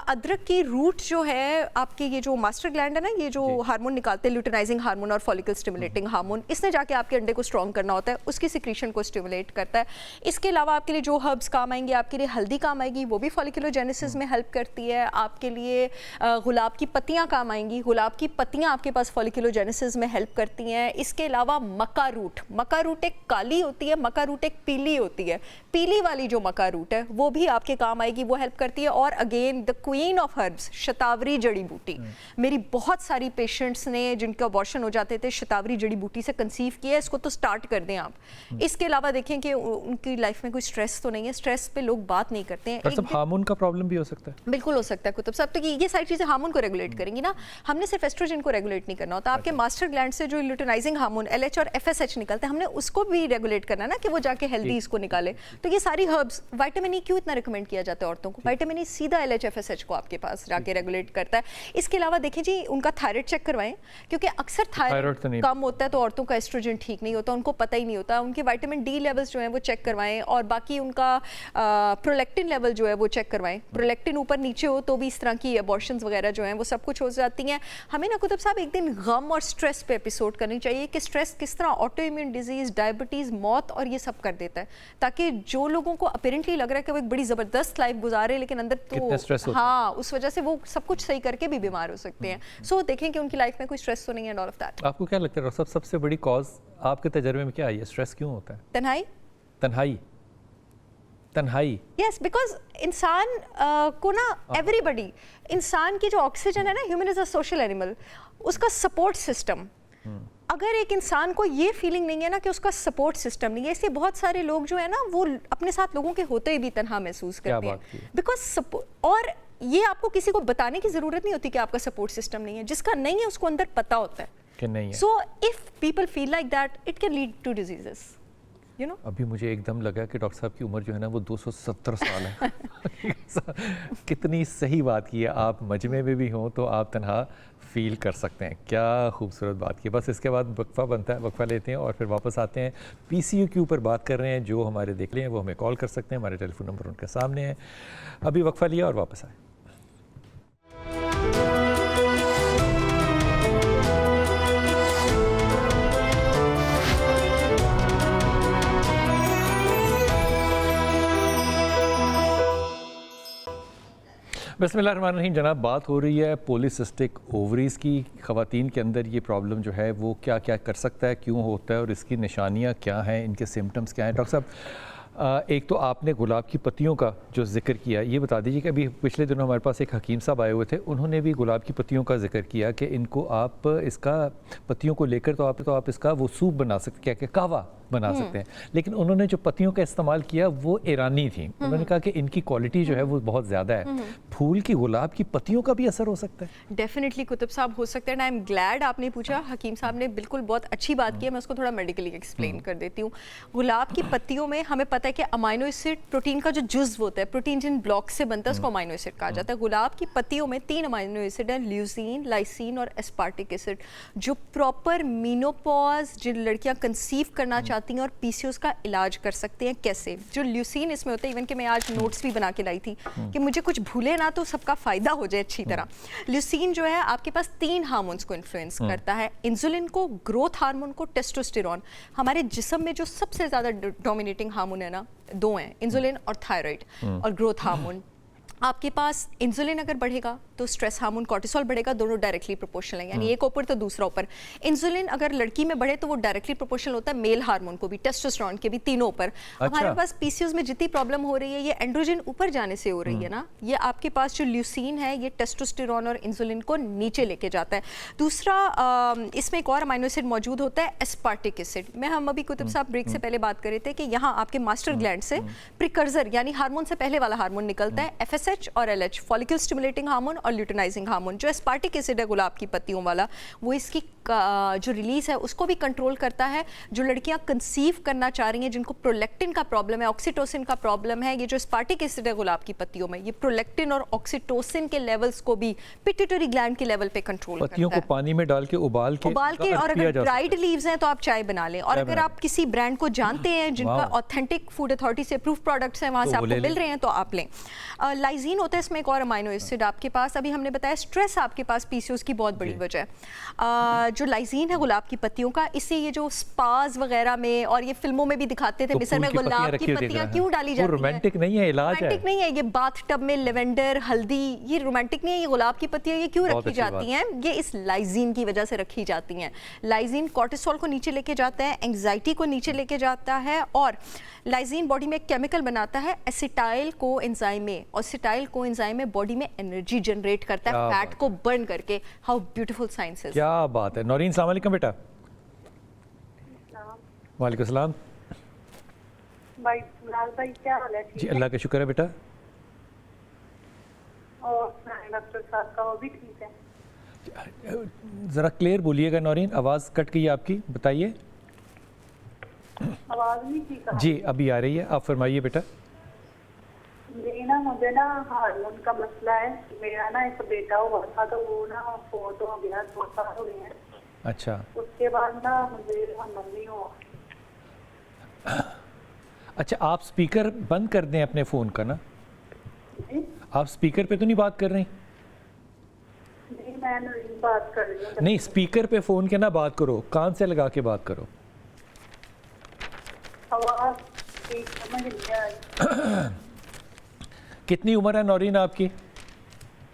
[SPEAKER 2] अदरक की रूट जो है आपके, ये जो मास्टर ग्लैंड है ना, ये जो हार्मोन निकालते हैं, ल्यूटिनाइजिंग हार्मोन और फॉलिकल स्टिमुलेटिंग हार्मोन, इसने जाके आपके अंडे को स्ट्रॉन्ग करना होता है, उसकी सिक्रीशन को स्टिमुलेट करता है। इसके अलावा आपके लिए जो हर्ब्स काम आएंगे, आपके लिए हल्दी काम आएगी, वो भी फॉलिकुलोजेनेसिस में हेल्प करती है। आपके लिए गुलाब की पत्तियां काम आएंगी, गुलाब की पत्तियां आपके पास फॉलिकुलोजेनेसिस में हेल्प करती हैं। इसके अलावा मक्का रूट एक काली होती है, मक्का रूट एक पीली होती है। पीली वाली जो मक्का रूट है वो भी आपके काम आएगी, वो हेल्प करती है। और again the queen of herbs, shatavari जड़ी बूटी। मेरी बहुत सारी पेशेंट्स ने जिनका अबॉर्शन हो जाते थे, शतावरी जड़ी बूटी से कंसीव किया है, इसको तो स्टार्ट कर दें आप। इसके अलावा देखें कि उनकी लाइफ में कोई स्ट्रेस तो नहीं है, स्ट्रेस पे लोग बात नहीं करते हैं।
[SPEAKER 1] हार्मोन का प्रॉब्लम भी हो सकता है?
[SPEAKER 2] बिल्कुल हो सकता है कुतुब साहब, तो ये सारी चीजें हार्मोन को रेगुलेट करेंगी ना। हमने सिर्फ एस्ट्रोजन को रेगुलेट नहीं करना होता, आपके मास्टर ग्लैंड से जो ल्यूटिनाइजिंग हार्मोन LH और FSH निकलते हैं, हमने उसको भी रेगुलेट करना ना, कि वो जाके हेल्दी इसको निकाले। तो ये सारी हर्ब्स, विटामिन ई क्यों इतना रिकमेंड किया जाता है औरतों को? विटामिन ई सीधा LH FSH को आपके पास जाके रेगुलेट करता है। इसके अलावा देखें जी, उनका थायराइड चेक करवाएं, क्योंकि अक्सर थायराइड कम होता है तो औरतों का एस्ट्रोजन ठीक नहीं होता, उनको पता ही नहीं होता। उनके विटामिन डी लेवल्स जो है वो चेक करवाएं, और बाकी उनका प्रोलैक्टिन लेवल जो है वो चेक करवाएं। प्रोलैक्टिन ऊपर नीचे हो तो भी इस तरह की अबॉर्शंस वगैरह जो हैं वो सब कुछ हो जाती हैं। हमें ना कुतुब साहब एक दिन गम और स्ट्रेस पे एपिसोड करनी चाहिए, कि स्ट्रेस किस तरह ऑटो इम्यून डिजीज, डायबिटीज़, मौत और ये सब कर देता है, ताकि जो लोगों को अपेरेंटली लग रहा है कि वो एक बड़ी ज़बरदस्त लाइफ गुजारे, लेकिन अंदर तो हाँ, उस वजह से वो सब कुछ सही करके भी बीमार हो सकते हैं। सो देखें कि उनकी लाइफ में कोई स्ट्रेस तो नहीं है, ऑल ऑफ दैट।
[SPEAKER 1] आपको क्या लगता है डॉक्टर साहब, सबसे बड़ी कॉज आपके तजर्बे में क्या है? स्ट्रेस क्यों होता है? तन्हाई।
[SPEAKER 2] यस, बिकॉज इंसान को ना, एवरीबडी, इंसान की जो ऑक्सीजन है ना, human is a social animal, उसका सपोर्ट सिस्टम, अगर एक इंसान को ये फीलिंग नहीं है ना कि उसका सपोर्ट सिस्टम नहीं है, इसलिए बहुत सारे लोग जो है ना वो अपने साथ लोगों के होते भी तन्हा महसूस करते हैं, बिकॉज और ये आपको किसी को बताने की जरूरत नहीं होती कि आपका सपोर्ट सिस्टम नहीं है। जिसका नहीं है उसको अंदर पता होता है
[SPEAKER 1] कि नहीं है।
[SPEAKER 2] So if people feel like that, it can lead to diseases. You know?
[SPEAKER 1] अभी मुझे एकदम लगा कि डॉक्टर साहब की उम्र जो है ना वो 270 साल है। कितनी सही बात की है, आप मजमे में भी हों तो आप तन्हा फील कर सकते हैं। क्या खूबसूरत बात की। बस इसके बाद वक्फा बनता है, वक्फा लेते हैं और फिर वापस आते हैं। PCO के ऊपर बात कर रहे हैं। जो हमारे देख रहे हैं वो हमें कॉल कर सकते हैं, हमारे टेलीफोन नंबर उनके सामने है। अभी वक्फा लिया और वापस आए। बिस्मिल्लाहिर्रहमानिर्रहीम। जनाब, बात हो रही है पॉलीसिस्टिक ओवरीज़ की। ख़वातीन के अंदर ये प्रॉब्लम जो है वो क्या क्या कर सकता है, क्यों होता है और इसकी निशानियाँ क्या हैं, इनके सिम्टम्स क्या हैं। डॉक्टर साहब, एक तो आपने गुलाब की पत्तियों का जो जिक्र किया, ये बता दीजिए कि अभी पिछले दिनों हमारे पास एक हकीम साहब आए हुए थे, उन्होंने भी गुलाब की पत्तियों का जिक्र किया कि इनको आप इसका पत्तियों को लेकर तो आप इसका वो सूप बना सकते, क्या कहवा बना सकते हैं। लेकिन उन्होंने जो पत्तियों का इस्तेमाल किया वो ईरानी थी। उन्होंने कहा कि इनकी क्वालिटी जो है वो बहुत ज़्यादा है। फूल की गुलाब की पत्तियों का भी असर हो सकता है?
[SPEAKER 2] डेफिनेटली कुतुब साहब, हो सकता है। आई एम ग्लैड आपने पूछा। हकीम साहब ने बिल्कुल बहुत अच्छी बात की है। मैं उसको थोड़ा मेडिकली एक्सप्लेन कर देती हूँ। गुलाब की पत्तियों में हमें पता है कि अमाइनो एसिड, प्रोटीन का जो जुज्व होता है, प्रोटीन जिन ब्लॉक से बनता है उसको अमाइनो एसिड कहा जाता है। गुलाब की पत्तियों में 3 अमाइनो एसिड है, ल्यूसीन, लाइसीन और एस्पार्टिक एसिड, जो प्रॉपर मीनोपॉज, जिन लड़कियां कंसीव करना चाहती हैं और PCOS का इलाज कर सकते हैं। कैसे? जो ल्यूसीन इसमें होता है, इवन कि मैं आज नोट्स भी बना के लाई थी कि मुझे कुछ भूले ना तो सबका फायदा हो जाए अच्छी तरह। ल्यूसीन जो है आपके पास 3 हार्मोन्स को इन्फ्लुएंस करता है, इंसुलिन को, ग्रोथ हार्मोन को, टेस्टोस्टेरोन। हमारे जिस्म में जो सबसे ज्यादा डोमिनेटिंग हार्मोन है ना, 2 हैं, इंसुलिन और थायराइड और ग्रोथ हार्मोन। आपके पास इंसुलिन अगर बढ़ेगा तो स्ट्रेस हार्मोन कॉर्टिसोल बढ़ेगा, दोनों डायरेक्टली प्रोपोर्शनल है, यानी एक ऊपर तो दूसरा ऊपर। इंसुलिन अगर लड़की में बढ़े तो वो डायरेक्टली प्रोपोर्शनल होता है मेल हार्मोन को भी, टेस्टोस्टेरोन के भी, तीनों ऊपर। हमारे पास पीसीओएस में जितनी प्रॉब्लम हो रही है ये एंड्रोजन ऊपर जाने से हो रही है ना, ये आपके पास जो ल्यूसीन है ये टेस्टोस्टेरोन और इंसुलिन को नीचे लेके जाता है। दूसरा इसमें एक और अमीनो एसिड मौजूद होता है एस्पार्टिक एसिड। मैं हम अभी कुतुब साहब ब्रेक से पहले बात कर रहे थे कि यहाँ आपके मास्टर ग्लैंड से प्रिकर्सर यानी हार्मोन से पहले वाला हार्मोन निकलता है, एफएसएच और एलएच, फॉलिकल स्टिमुलेटिंग हार्मोन और ल्यूटेनाइजिंग हार्मोन। जो एस्पार्टिक एसिड है गुलाब की पत्तियों वाला, वो इसकी जो रिलीज है उसको भी कंट्रोल करता है। जो लड़कियां कंसीव करना चाह रही हैं, जिनको प्रोलैक्टिन का प्रॉब्लम है, ऑक्सीटोसिन का प्रॉब्लम है, ये जो एस्पार्टिक एसिड है गुलाब की पत्तियों में, ये प्रोलैक्टिन और ऑक्सीटोसिन के लेवल्स को भी पिट्यूटरी ग्लैंड के लेवल पे कंट्रोल करता है।
[SPEAKER 1] पत्तियों को पानी में डाल के उबाल के
[SPEAKER 2] और अगर ड्राइड लीव्स हैं तो आप चाय बना लें। और अगर आप किसी ब्रांड को जानते हैं जिनका ऑथेंटिक फूड अथॉरिटी से अप्रूव प्रोडक्ट्स हैं, वहां से आपको मिल रहे हैं, तो आप लें। लाइजीन होता है इसमें एक और अमीनो एसिड आपके पास। अभी हमने बताया स्ट्रेस आपके पास पीसीओएस की बहुत बड़ी वजह है। जो लाइजीन है गुलाब की पत्तियों का, इससे ये जो स्पास वगैरह में और ये फिल्मों में भी दिखाते थे, मिस्र में गुलाब की पत्तियां क्यों डाली जाती हैं?
[SPEAKER 1] रोमांटिक नहीं है, इलाज है।
[SPEAKER 2] रोमांटिक नहीं है, ये बाथ टब में लेवेंडर, हल्दी, ये रोमांटिक नहीं है। ये गुलाब की पत्तियां ये क्यों रखी जाती हैं? ये इस लाइजीन की वजह से रखी जाती हैं। लाइजीन कॉर्टिसोल को नीचे लेके जाता है, एंग्जाइटी को नीचे लेके जाता है, और लाइजीन बॉडी में एक केमिकल बनाता है एसिटाइल को एंजाइम में, और एसिटाइल को एंजाइम में बॉडी में एनर्जी जनरेट करता है फैट को बर्न करके। हाउ ब्यूटीफुल साइंस है।
[SPEAKER 1] क्या बात है। नौरीन अस्सलाम वालेकुम बेटा। वालेकुम सलाम।
[SPEAKER 3] भाई क्या हाल है?
[SPEAKER 1] जी अल्लाह का शुक्र है बेटा।
[SPEAKER 3] और डॉक्टर साहब का वो भी ठीक है?
[SPEAKER 1] ज़रा क्लियर बोलिएगा नौरीन, आवाज़ कट गई आपकी, बताइए।
[SPEAKER 3] आवाज़ नहीं ठीक है
[SPEAKER 1] जी अभी आ रही है, आप फरमाइए बेटा।
[SPEAKER 3] जी ना, मुझे ना हार्मोन का मसला है। मेरा ना एक बेटा हुआ था तो वो ना फोर्थ हो गया, 2 साल हो गए हैं।
[SPEAKER 1] अच्छा
[SPEAKER 3] उसके बाद ना मुझे हमल नहीं हुआ।
[SPEAKER 1] अच्छा, आप स्पीकर बंद कर दें अपने फ़ोन का ना। आप स्पीकर पे तो नहीं बात कर रही?
[SPEAKER 3] जी मैं नहीं बात कर रही हूँ।
[SPEAKER 1] नहीं, स्पीकर पे फ़ोन के ना बात करो, कान से लगा के बात करो।
[SPEAKER 3] आवाज़ ठीक समझ नहीं आई।
[SPEAKER 1] कितनी उम्र है नौरीन आपकी?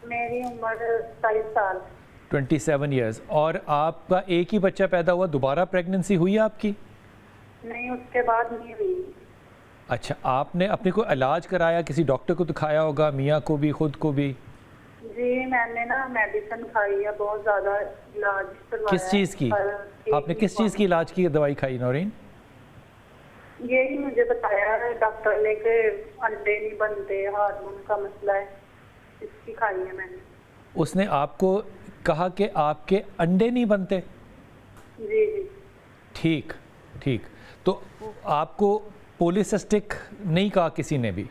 [SPEAKER 3] मेरी उम्र 27 साल।
[SPEAKER 1] 27 ईयर्स। और आपका एक ही बच्चा पैदा हुआ, दोबारा प्रेगनेंसी हुई है आपकी?
[SPEAKER 3] नहीं, उसके बाद नहीं हुई।
[SPEAKER 1] अच्छा, आपने अपने को इलाज कराया, किसी डॉक्टर को दिखाया होगा, मियाँ को भी, खुद को भी?
[SPEAKER 3] जी मैंने ना मेडिसिन खाई है, बहुत ज़्यादा इलाज करवाया।
[SPEAKER 1] किस चीज़ की? आपने किस चीज़ की इलाज की दवाई खाई नौरीन?
[SPEAKER 3] यही मुझे बताया है डॉक्टर ने कि अंडे नहीं बनते, हार्मोन का मसला है, इसकी खाई है मैंने।
[SPEAKER 1] उसने आपको कहा कि आपके अंडे नहीं बनते?
[SPEAKER 3] जी जी।
[SPEAKER 1] ठीक ठीक। तो आपको पॉलीसिस्टिक नहीं कहा किसी ने भी?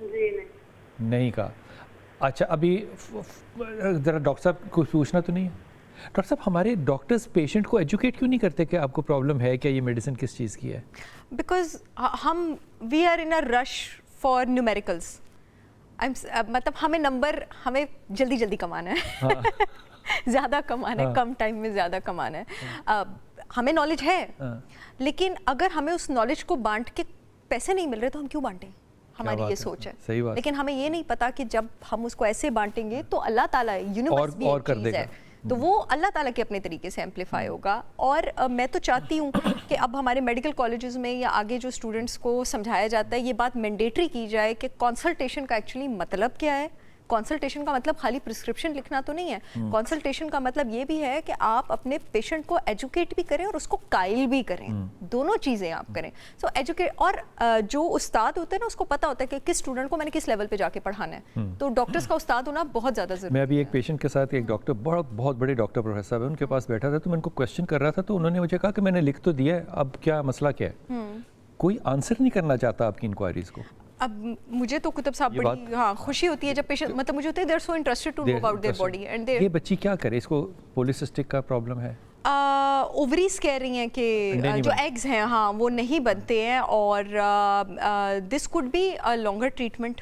[SPEAKER 3] जी
[SPEAKER 1] नहीं कहा। अच्छा, अभी ज़रा डॉक्टर साहब को पूछना तो नहीं है? डॉक्टर साहब, हमारे डॉक्टर्स पेशेंट को एजुकेट क्यों नहीं करते कि आपको प्रॉब्लम है क्या, ये मेडिसिन किस चीज़ की है?
[SPEAKER 2] बिकॉज हम we are in a rush for numericals. मतलब हमें जल्दी जल्दी कमाना है।
[SPEAKER 1] हाँ।
[SPEAKER 2] ज़्यादा कमाना है, कम टाइम में ज़्यादा कमाना है। हमें नॉलेज है, लेकिन अगर हमें उस नॉलेज को बांट के पैसे नहीं मिल रहे तो हम क्यों बांटें? हमारी ये सोच है।
[SPEAKER 1] सही बात।
[SPEAKER 2] लेकिन हमें ये नहीं पता कि जब हम उसको ऐसे बांटेंगे तो अल्लाह ताला, यूनिवर्स भी एक चीज़ है, तो वो अल्लाह ताला के अपने तरीके से एम्पलीफाई होगा। और मैं तो चाहती हूँ कि अब हमारे मेडिकल कॉलेजेस में या आगे जो स्टूडेंट्स को समझाया जाता है, ये बात मैंडेटरी की जाए कि कंसल्टेशन का एक्चुअली मतलब क्या है। कंसल्टेशन का मतलब खाली प्रिस्क्रिप्शन लिखना तो नहीं है। कंसल्टेशन का मतलब ये भी है कि आप अपने पेशेंट को एजुकेट भी करें और उसको कायल भी करें। दोनों चीज़ें आप करें। सो एजुकेट, और जो उस्ताद होते हैं ना, उसको पता होता है कि किस स्टूडेंट को मैंने किस लेवल पे जाके पढ़ाना है। तो डॉक्टर्स का उस्ताद होना बहुत ज़्यादा ज़रूरी है।
[SPEAKER 1] मैं अभी एक पेशेंट के साथ, एक डॉक्टर, बहुत बड़े डॉक्टर प्रोफेसर साहब है, उनके पास बैठा था, तो मैं उनको क्वेश्चन कर रहा था, तो उन्होंने मुझे कहा कि मैंने लिख तो दिया है, अब क्या मसला क्या है? कोई आंसर नहीं करना चाहता आपकी इंक्वायरीज को।
[SPEAKER 2] अब मुझे तो कुतुब साहब बड़ी खुशी होती है जब पेशेंट, मतलब मुझे होता है they are so interested to know about their body and
[SPEAKER 1] ये बच्ची क्या करे, इसको पॉलीसिस्टिक का प्रॉब्लम है?
[SPEAKER 2] ओवरीज कह रही हैं कि जो एग्स हैं, हाँ, वो नहीं बनते हैं, और this could be a longer treatment.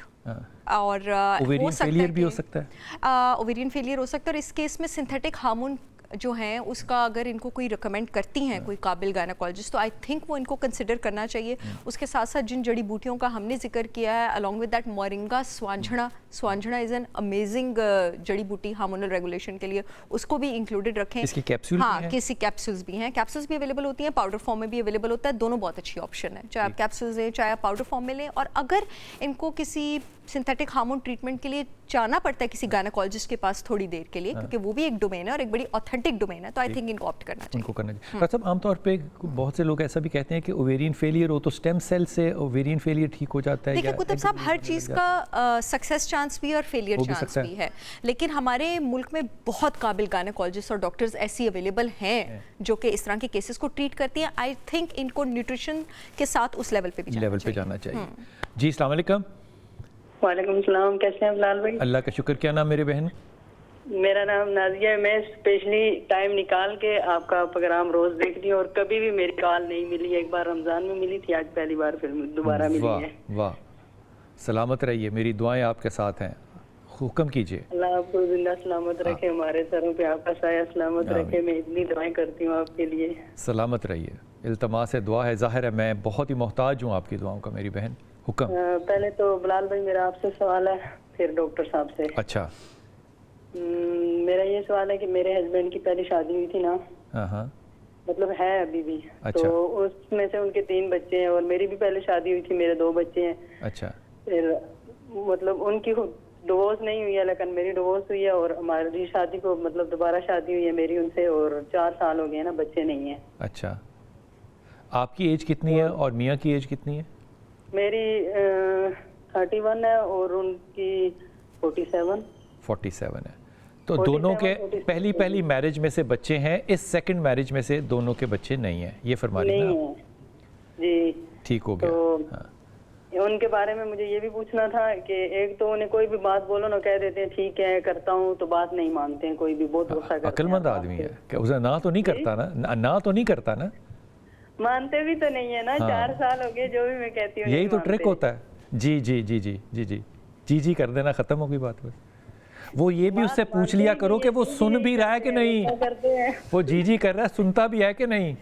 [SPEAKER 2] और
[SPEAKER 1] ओवेरियन फेलियर भी हो सकता है।
[SPEAKER 2] ओवेरियन फेलियर हो सकता है, और इस केस में सिंथेटिक हार्मोन जो हैं उसका अगर इनको कोई रिकमेंड करती हैं कोई काबिल गायनेकोलॉजिस्ट, तो आई थिंक वो इनको कंसिडर करना चाहिए। उसके साथ साथ जिन जड़ी बूटियों का हमने जिक्र किया है अलॉन्ग विद दैट मोरिंगा स्वांझणा इज़ एन अमेजिंग जड़ी बूटी हार्मोनल रेगुलेशन के लिए, उसको भी इंक्लूडेड रखें।
[SPEAKER 1] इसकी कैप्सूल
[SPEAKER 2] हाँ,
[SPEAKER 1] भी हैं?
[SPEAKER 2] किसी कैप्सूल्स भी हैं, कैप्सूल्स भी अवेलेबल होती हैं, पाउडर फॉर्म में भी अवेलेबल होता है, दोनों बहुत अच्छी ऑप्शन है, चाहे आप कैप्सूल्स लें चाहे आप पाउडर फॉर्म में लें। और अगर इनको किसी सिंथेटिक हार्मोन ट्रीटमेंट के लिए जाना पड़ता है किसी गायनेकोलॉजिस्ट के पास थोड़ी देर के लिए, क्योंकि वो भी एक डोमेन है और एक बड़ी ऑथेंटिक डोमेन है, तो आई थिंक इनको ऑप्ट करना चाहिए।
[SPEAKER 1] उनको करना चाहिए। डॉक्टर साहब, आमतौर पे बहुत से लोग ऐसा भी कहते हैं कि ओवेरियन फेलियर हो तो स्टेम सेल से ओवेरियन फेलियर ठीक हो जाता है।
[SPEAKER 2] देखिए कुतुब साहब, हर चीज़ का सक्सेस चांस भी और फेलियर चांस भी है, लेकिन हमारे मुल्क में बहुत काबिल गायनेकोलॉजिस्ट और डॉक्टर्स ऐसी अवेलेबल हैं जो कि इस तरह के केसेस को ट्रीट करती हैं। आई थिंक इनको न्यूट्रिशन के साथ उस लेवल पे भी जाना चाहिए।
[SPEAKER 1] जी, अस्सलाम वालेकुम।
[SPEAKER 5] वालेकुम सलाम, कैसे हैं बिलाल भाई?
[SPEAKER 1] अल्लाह का शुक्र। क्या नाम मेरे बहन?
[SPEAKER 5] मेरा नाम नाजिया है। मैं स्पेशली टाइम निकाल के आपका प्रोग्राम रोज देखती हूँ और कभी भी मेरी कॉल नहीं मिली। एक बार रमजान में मिली थी, आज पहली बार फिर दोबारा मिली है।
[SPEAKER 1] वाह, सलामत रहिए, मेरी दुआएं आपके साथ हैं। हुक्म कीजिए।
[SPEAKER 5] अल्लाह आपको जिंदा सलामत रखे, हमारे सरों पे आपका साया सलामत रखे। मैं इतनी दुआएं करती हूँ आपके लिए।
[SPEAKER 1] सलामत रहिए, इल्तमास दुआ है। जाहिर है मैं बहुत ही मोहताज हूँ आपकी दुआओं का मेरी बहन। हुक्म।
[SPEAKER 5] पहले तो बिलाल भाई मेरा आपसे सवाल है, फिर डॉक्टर साहब से।
[SPEAKER 1] अच्छा।
[SPEAKER 5] मेरा ये सवाल है कि मेरे हस्बैंड की पहली शादी हुई थी ना,
[SPEAKER 1] हाँ,
[SPEAKER 5] मतलब है अभी भी।
[SPEAKER 1] अच्छा।
[SPEAKER 5] तो उसमें से उनके 3 बच्चे हैं और मेरी भी पहले शादी हुई थी, मेरे 2 बच्चे हैं।
[SPEAKER 1] अच्छा।
[SPEAKER 5] फिर मतलब उनकी डिवोर्स नहीं हुई है, लेकिन मेरी डिवोर्स हुई है और हमारी शादी को मतलब दोबारा शादी हुई है मेरी उनसे, और 4 साल हो गए हैं ना, बच्चे नहीं है।
[SPEAKER 1] अच्छा, आपकी एज कितनी है और मियाँ की एज कितनी है?
[SPEAKER 5] मेरी 31 है और उनकी 47
[SPEAKER 1] है। तो दोनों के पहली मैरिज में से बच्चे हैं, इस सेकंड मैरिज में से दोनों के बच्चे नहीं हैं, ये फरमा रही हैं आप?
[SPEAKER 5] जी
[SPEAKER 1] ठीक हो गया।
[SPEAKER 5] तो
[SPEAKER 1] हाँ।
[SPEAKER 5] उनके बारे में मुझे ये भी पूछना था कि एक तो उन्हें कोई भी बात बोलो ना, कह देते हैं ठीक है करता हूँ, तो बात नहीं मानते हैं, कोई भी बहुत गुस्सा करते हैं।
[SPEAKER 1] अक्लमंद आदमी है क्या? उसे ना तो नहीं करता ना तो नहीं करता ना,
[SPEAKER 5] मानते भी तो नहीं है ना। 4 साल हो गए, जो भी मैं कहती हूँ
[SPEAKER 1] यही तो ट्रिक होता है। जी जी जी जी जी जी जी जी कर देना, खत्म हो गई बात। बस वो ये भी उससे पूछ लिया करो कि वो सुन भी रहा है कि नहीं, वो जी जी कर रहा है, सुनता भी है कि नहीं।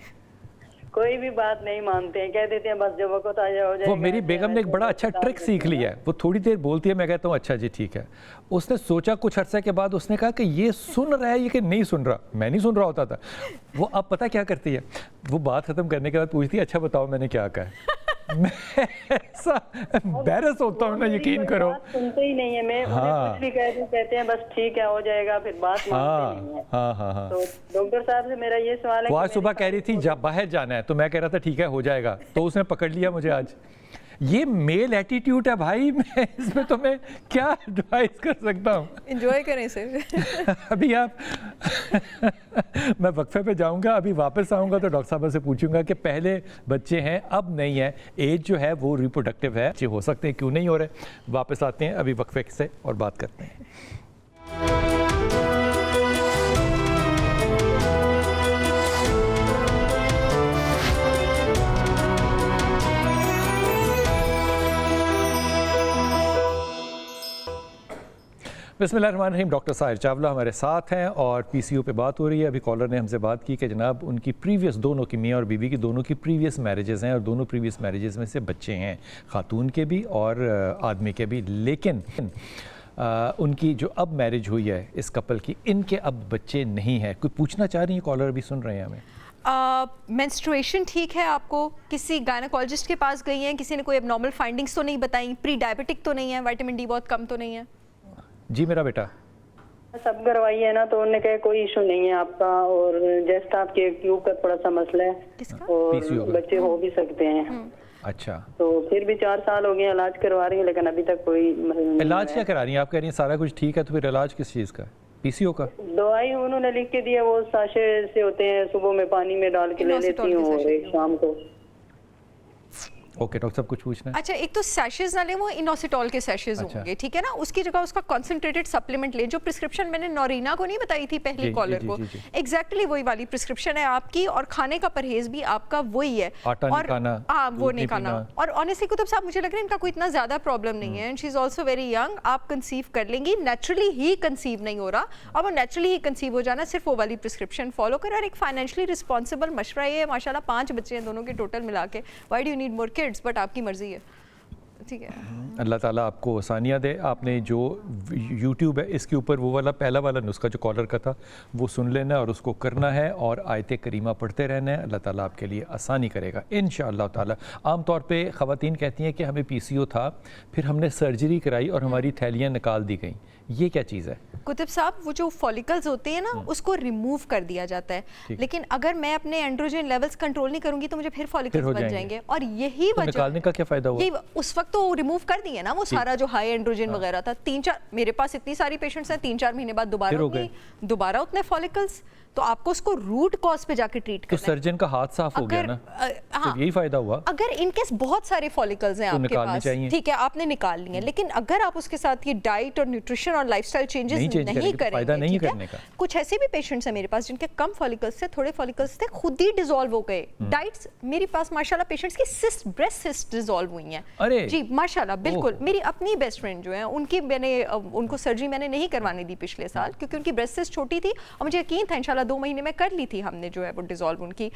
[SPEAKER 5] कोई भी बात नहीं मानते हैं, कह देते हैं बस जब वक्त आ जाए हो जाएगा।
[SPEAKER 1] वो मेरी बेगम ने एक बड़ा अच्छा ट्रिक सीख लिया है। वो थोड़ी देर बोलती है, मैं कहता हूँ अच्छा जी ठीक है। उसने सोचा कुछ अरसे के बाद, उसने कहा कि ये सुन रहा है ये कि नहीं सुन रहा। मैं नहीं सुन रहा होता था। वो अब पता क्या करती है, वो बात खत्म करने के बाद पूछती है अच्छा बताओ मैंने क्या कहा है। मैं ऐसा एम्बैरस होता हूँ ना, यकीन करो।
[SPEAKER 5] सुनते ही नहीं है। मैं कुछ भी कहते हैं बस ठीक है हो जाएगा, फिर बात मानते नहीं है।
[SPEAKER 1] हाँ।
[SPEAKER 5] तो डॉक्टर साहब से मेरा ये सवाल है,
[SPEAKER 1] वो आज सुबह कह रही थी बाहर जाना है, तो मैं कह रहा था ठीक है हो जाएगा, तो उसने पकड़ लिया मुझे आज। ये मेल एटीट्यूड है भाई, मैं इसमें तो मैं क्या एडवाइस कर सकता हूँ।
[SPEAKER 2] एंजॉय करें सर।
[SPEAKER 1] अभी आप मैं वक्फे पे जाऊंगा, अभी वापस आऊंगा तो डॉक्टर साहब से पूछूंगा कि पहले बच्चे हैं अब नहीं है, एज जो है वो रिप्रोडक्टिव है, हो सकते हैं क्यों नहीं हो रहे। वापस आते हैं अभी वक्फे से और बात करते हैं। बिस्मिल्लाहिर्रहमानिर्रहीम। डॉक्टर साहिर चावला हमारे साथ हैं और पीसीओ पे बात हो रही है। अभी कॉलर ने हमसे बात की कि जनाब उनकी प्रीवियस, दोनों की, मियाँ और बीवी की दोनों की प्रीवियस मैरिजेज़ हैं और दोनों प्रीवियस मैरिजेज़ में से बच्चे हैं, खातून के भी और आदमी के भी। लेकिन उनकी जो अब मैरिज हुई है इस कपल की, इनके अब बच्चे नहीं हैं। कोई पूछना चाह रही है? कॉलर अभी सुन रहे हैं हमें।
[SPEAKER 2] मेंस्ट्रुएशन ठीक है आपको? किसी गायनेकोलॉजिस्ट के पास गई हैं, किसी ने कोई एबनॉर्मल फाइंडिंग्स तो नहीं बताई? प्री डायबिटिक तो नहीं है? विटामिन डी बहुत कम तो नहीं है?
[SPEAKER 1] जी मेरा बेटा
[SPEAKER 5] सब करवाई है ना, तो उन्होंने कहा कोई इशू नहीं है आपका, और जस्ट आपके ट्यूब का थोड़ा सा मसला है।
[SPEAKER 2] किसका?
[SPEAKER 5] और बच्चे हो भी सकते हैं।
[SPEAKER 1] अच्छा,
[SPEAKER 5] तो फिर भी 4 साल हो गए इलाज करवा रही है, लेकिन अभी तक कोई
[SPEAKER 1] इलाज क्या करा रही है? आप कह रही हैं सारा कुछ ठीक है, तो फिर इलाज किस चीज़ का? पीसीओ का?
[SPEAKER 5] दवाई उन्होंने लिख के दिया, वो साशे से होते हैं, सुबह में पानी में डाल के ले लेती हूँ और एक शाम को।
[SPEAKER 1] ओके डॉक्टर साहब कुछ पूछना है?
[SPEAKER 2] अच्छा, एक तो सैशेज ना लें, वो इनोसिटॉल के सैशेज
[SPEAKER 1] अच्छा।
[SPEAKER 2] होंगे, ठीक है ना, उसकी जगह उसका कॉन्सेंट्रेटेड सप्लीमेंट लें। जो प्रिस्क्रिप्शन मैंने नोरीना को नहीं बताई थी पहली
[SPEAKER 1] जी,
[SPEAKER 2] कॉलर
[SPEAKER 1] जी,
[SPEAKER 2] को,
[SPEAKER 1] जी, जी।
[SPEAKER 2] एग्जैक्टली वही वाली प्रिस्क्रिप्शन है आपकी। और खाने का परहेज भी आपका वही है,
[SPEAKER 1] आटा नहीं
[SPEAKER 2] और
[SPEAKER 1] खाना,
[SPEAKER 2] हाँ वो
[SPEAKER 1] दूध
[SPEAKER 2] नहीं
[SPEAKER 1] नहीं
[SPEAKER 2] खाना।
[SPEAKER 1] पीना।
[SPEAKER 2] और ऑनेस्टली कुतुब साहब मुझे लग रहा है इनका कोई इतना ज्यादा प्रॉब्लम नहीं है, and she is also very young. आप कंसीव कर लेंगी, नेचुरली ही कंसीव नहीं हो रहा, और वो नेचुरली ही कंसीव हो जाना, सिर्फ वो वाली प्रिस्क्रिप्शन फॉलो करें। और एक फाइनेंशियली रिस्पॉन्सिबल मशवरा ये है, माशाल्लाह 5 बच्चे हैं दोनों के टोटल मिला के, why do you need more kids, but आपकी मर्जी है, ठीक है।
[SPEAKER 1] अल्लाह ताला आपको आसानियाँ दे। आपने जो यूट्यूब है इसके ऊपर वो वाला पहला वाला नुस्खा जो कॉलर का था वो सुन लेना है और उसको करना है, और आयत करीमा पढ़ते रहना है। अल्लाह ताला आपके लिए आसानी करेगा इंशाअल्लाह ताला। आम तौर पे ख़वातीन कहती हैं कि हमें PCO था, फिर हमने सर्जरी कराई और हमारी थैलियाँ निकाल दी गई, ये क्या चीज़ है?
[SPEAKER 2] कुतुब साहब, वो जो फॉलिकल्स होते हैं ना उसको रिमूव कर दिया जाता है,
[SPEAKER 1] ठीक।
[SPEAKER 2] लेकिन अगर मैं अपने एंड्रोजन लेवल्स कंट्रोल नहीं करूंगी तो मुझे फिर फॉलिकल्स
[SPEAKER 1] हो
[SPEAKER 2] बन
[SPEAKER 1] जाएंगे।
[SPEAKER 2] जाएंगे। और यही
[SPEAKER 1] तो
[SPEAKER 2] वजह,
[SPEAKER 1] निकालने का क्या फ़ायदा हुआ?
[SPEAKER 2] यही उस वक्त तो रिमूव कर दिए ना वो सारा जो हाई एंड्रोजन वगैरह था। 3-4 मेरे पास इतनी सारी पेशेंट्स हैं, 3-4 महीने बाद
[SPEAKER 1] फिर हो
[SPEAKER 2] दोबारा उतने फॉलिकल्स, तो आपको उसको रूट कॉज पे जाके ट्रीट
[SPEAKER 1] तो
[SPEAKER 2] करना है।
[SPEAKER 1] सर्जन का हाथ साफ हो गया
[SPEAKER 2] अगर
[SPEAKER 1] ना,
[SPEAKER 2] हाँ,
[SPEAKER 1] सिर्फ यही फ़ायदा हुआ।
[SPEAKER 2] अगर इनकेस बहुत सारे फॉलिकल्स हैं
[SPEAKER 1] तो
[SPEAKER 2] आपके
[SPEAKER 1] निकालने
[SPEAKER 2] पास,
[SPEAKER 1] चाहिए।
[SPEAKER 2] ठीक है, आपने निकाल लिए हैं, लेकिन अगर आप उसके साथ ये डाइट और न्यूट्रिशन और लाइफस्टाइल चेंजेस
[SPEAKER 1] नहीं change
[SPEAKER 2] नहीं
[SPEAKER 1] करेंगे तो फायदा
[SPEAKER 2] करेंगे,
[SPEAKER 1] नहीं
[SPEAKER 2] ठीक है?
[SPEAKER 1] करने का।
[SPEAKER 2] कुछ ऐसे भी पेशेंट्स हैं मेरे पास जिनके कम फॉलिकल्स थे, थोड़े फॉलिकल्स थे, खुद ही डिसॉल्व हो गए। डाइट्स मेरे पास माशाल्लाह पेशेंट्स की सिस्ट, ब्रेस्ट सिस्ट डिसॉल्व हुई हैं।
[SPEAKER 1] अरे!
[SPEAKER 2] जी माशाल्लाह, बिल्कुल। मेरी अपनी बेस्ट फ्रेंड जो है उनकी मैंने उनको सर्जरी मैंने नहीं करवाने दी पिछले साल, क्योंकि उनकी ब्रेस्ट सिस्ट छोटी थी और मुझे यकीन था इंशाल्लाह 2 महीने में कर ली थी हमने जो है वो डिसॉल्व उनकी।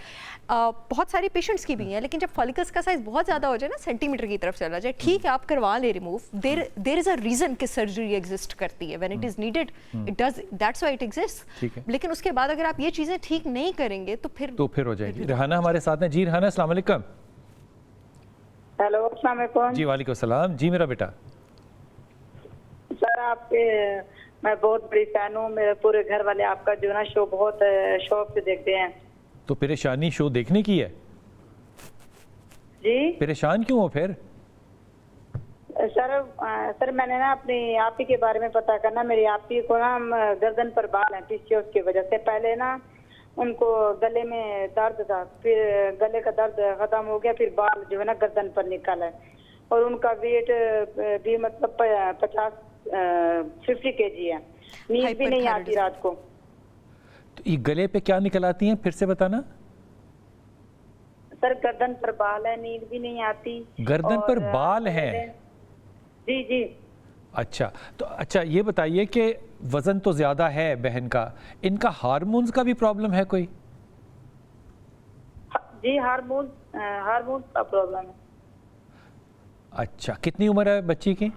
[SPEAKER 2] बहुत सारी पेशेंट्स की भी हैं, लेकिन जब फॉलिकल्स का साइज बहुत ज़्यादा हो जाए ना, सेंटीमीटर की तरफ चला जाए, ठीक है आप करवा ले remove, there is a reason कि सर्जरी एग्जिस्ट करती है, when it is needed it does, that's why it exist.
[SPEAKER 1] ठीक है।
[SPEAKER 2] लेकिन उसके बाद अगर आप ये चीज़ें ठीक नहीं करेंगे तो फिर
[SPEAKER 1] हो जाएगी। रेहाना हमारे साथ हैं। जी रेहाना, अस्सलाम वालेकुम।
[SPEAKER 6] हेलो, अस्सलाम वालेकुम।
[SPEAKER 1] जी वालेकुम सलाम। जी मेरा बेटा,
[SPEAKER 6] सर आपके मैं बहुत बड़ी फैन हूँ, मेरे पूरे घर वाले आपका जो ना शो बहुत शौक से देखते हैं।
[SPEAKER 1] तो परेशानी शो देखने की है?
[SPEAKER 6] जी
[SPEAKER 1] परेशान क्यों हो फिर?
[SPEAKER 6] सर मैंने ना अपनी आप ही के बारे में पता करना। मेरी आप ही को ना गर्दन पर बाल हैं PCOS की वजह से। पहले ना उनको गले में दर्द था, फिर गले का दर्द खत्म हो गया, फिर बाल जो है ना गर्दन पर निकला, और उनका वेट भी मतलब 50 kg है। नींद भी नहीं आती रात को।
[SPEAKER 1] तो ये गले पे क्या निकल आती हैं, फिर से बताना।
[SPEAKER 6] सर गर्दन पर बाल है, नींद भी नहीं आती।
[SPEAKER 1] गर्दन पर बाल हैं?
[SPEAKER 6] जी जी।
[SPEAKER 1] अच्छा, तो अच्छा ये बताइए कि वज़न तो ज़्यादा है बहन का, इनका हार्मोन्स का भी प्रॉब्लम है कोई?
[SPEAKER 6] जी हार्मोन का प्रॉब्लम है।
[SPEAKER 1] अच्छा, कितनी उम्र है बच्ची की?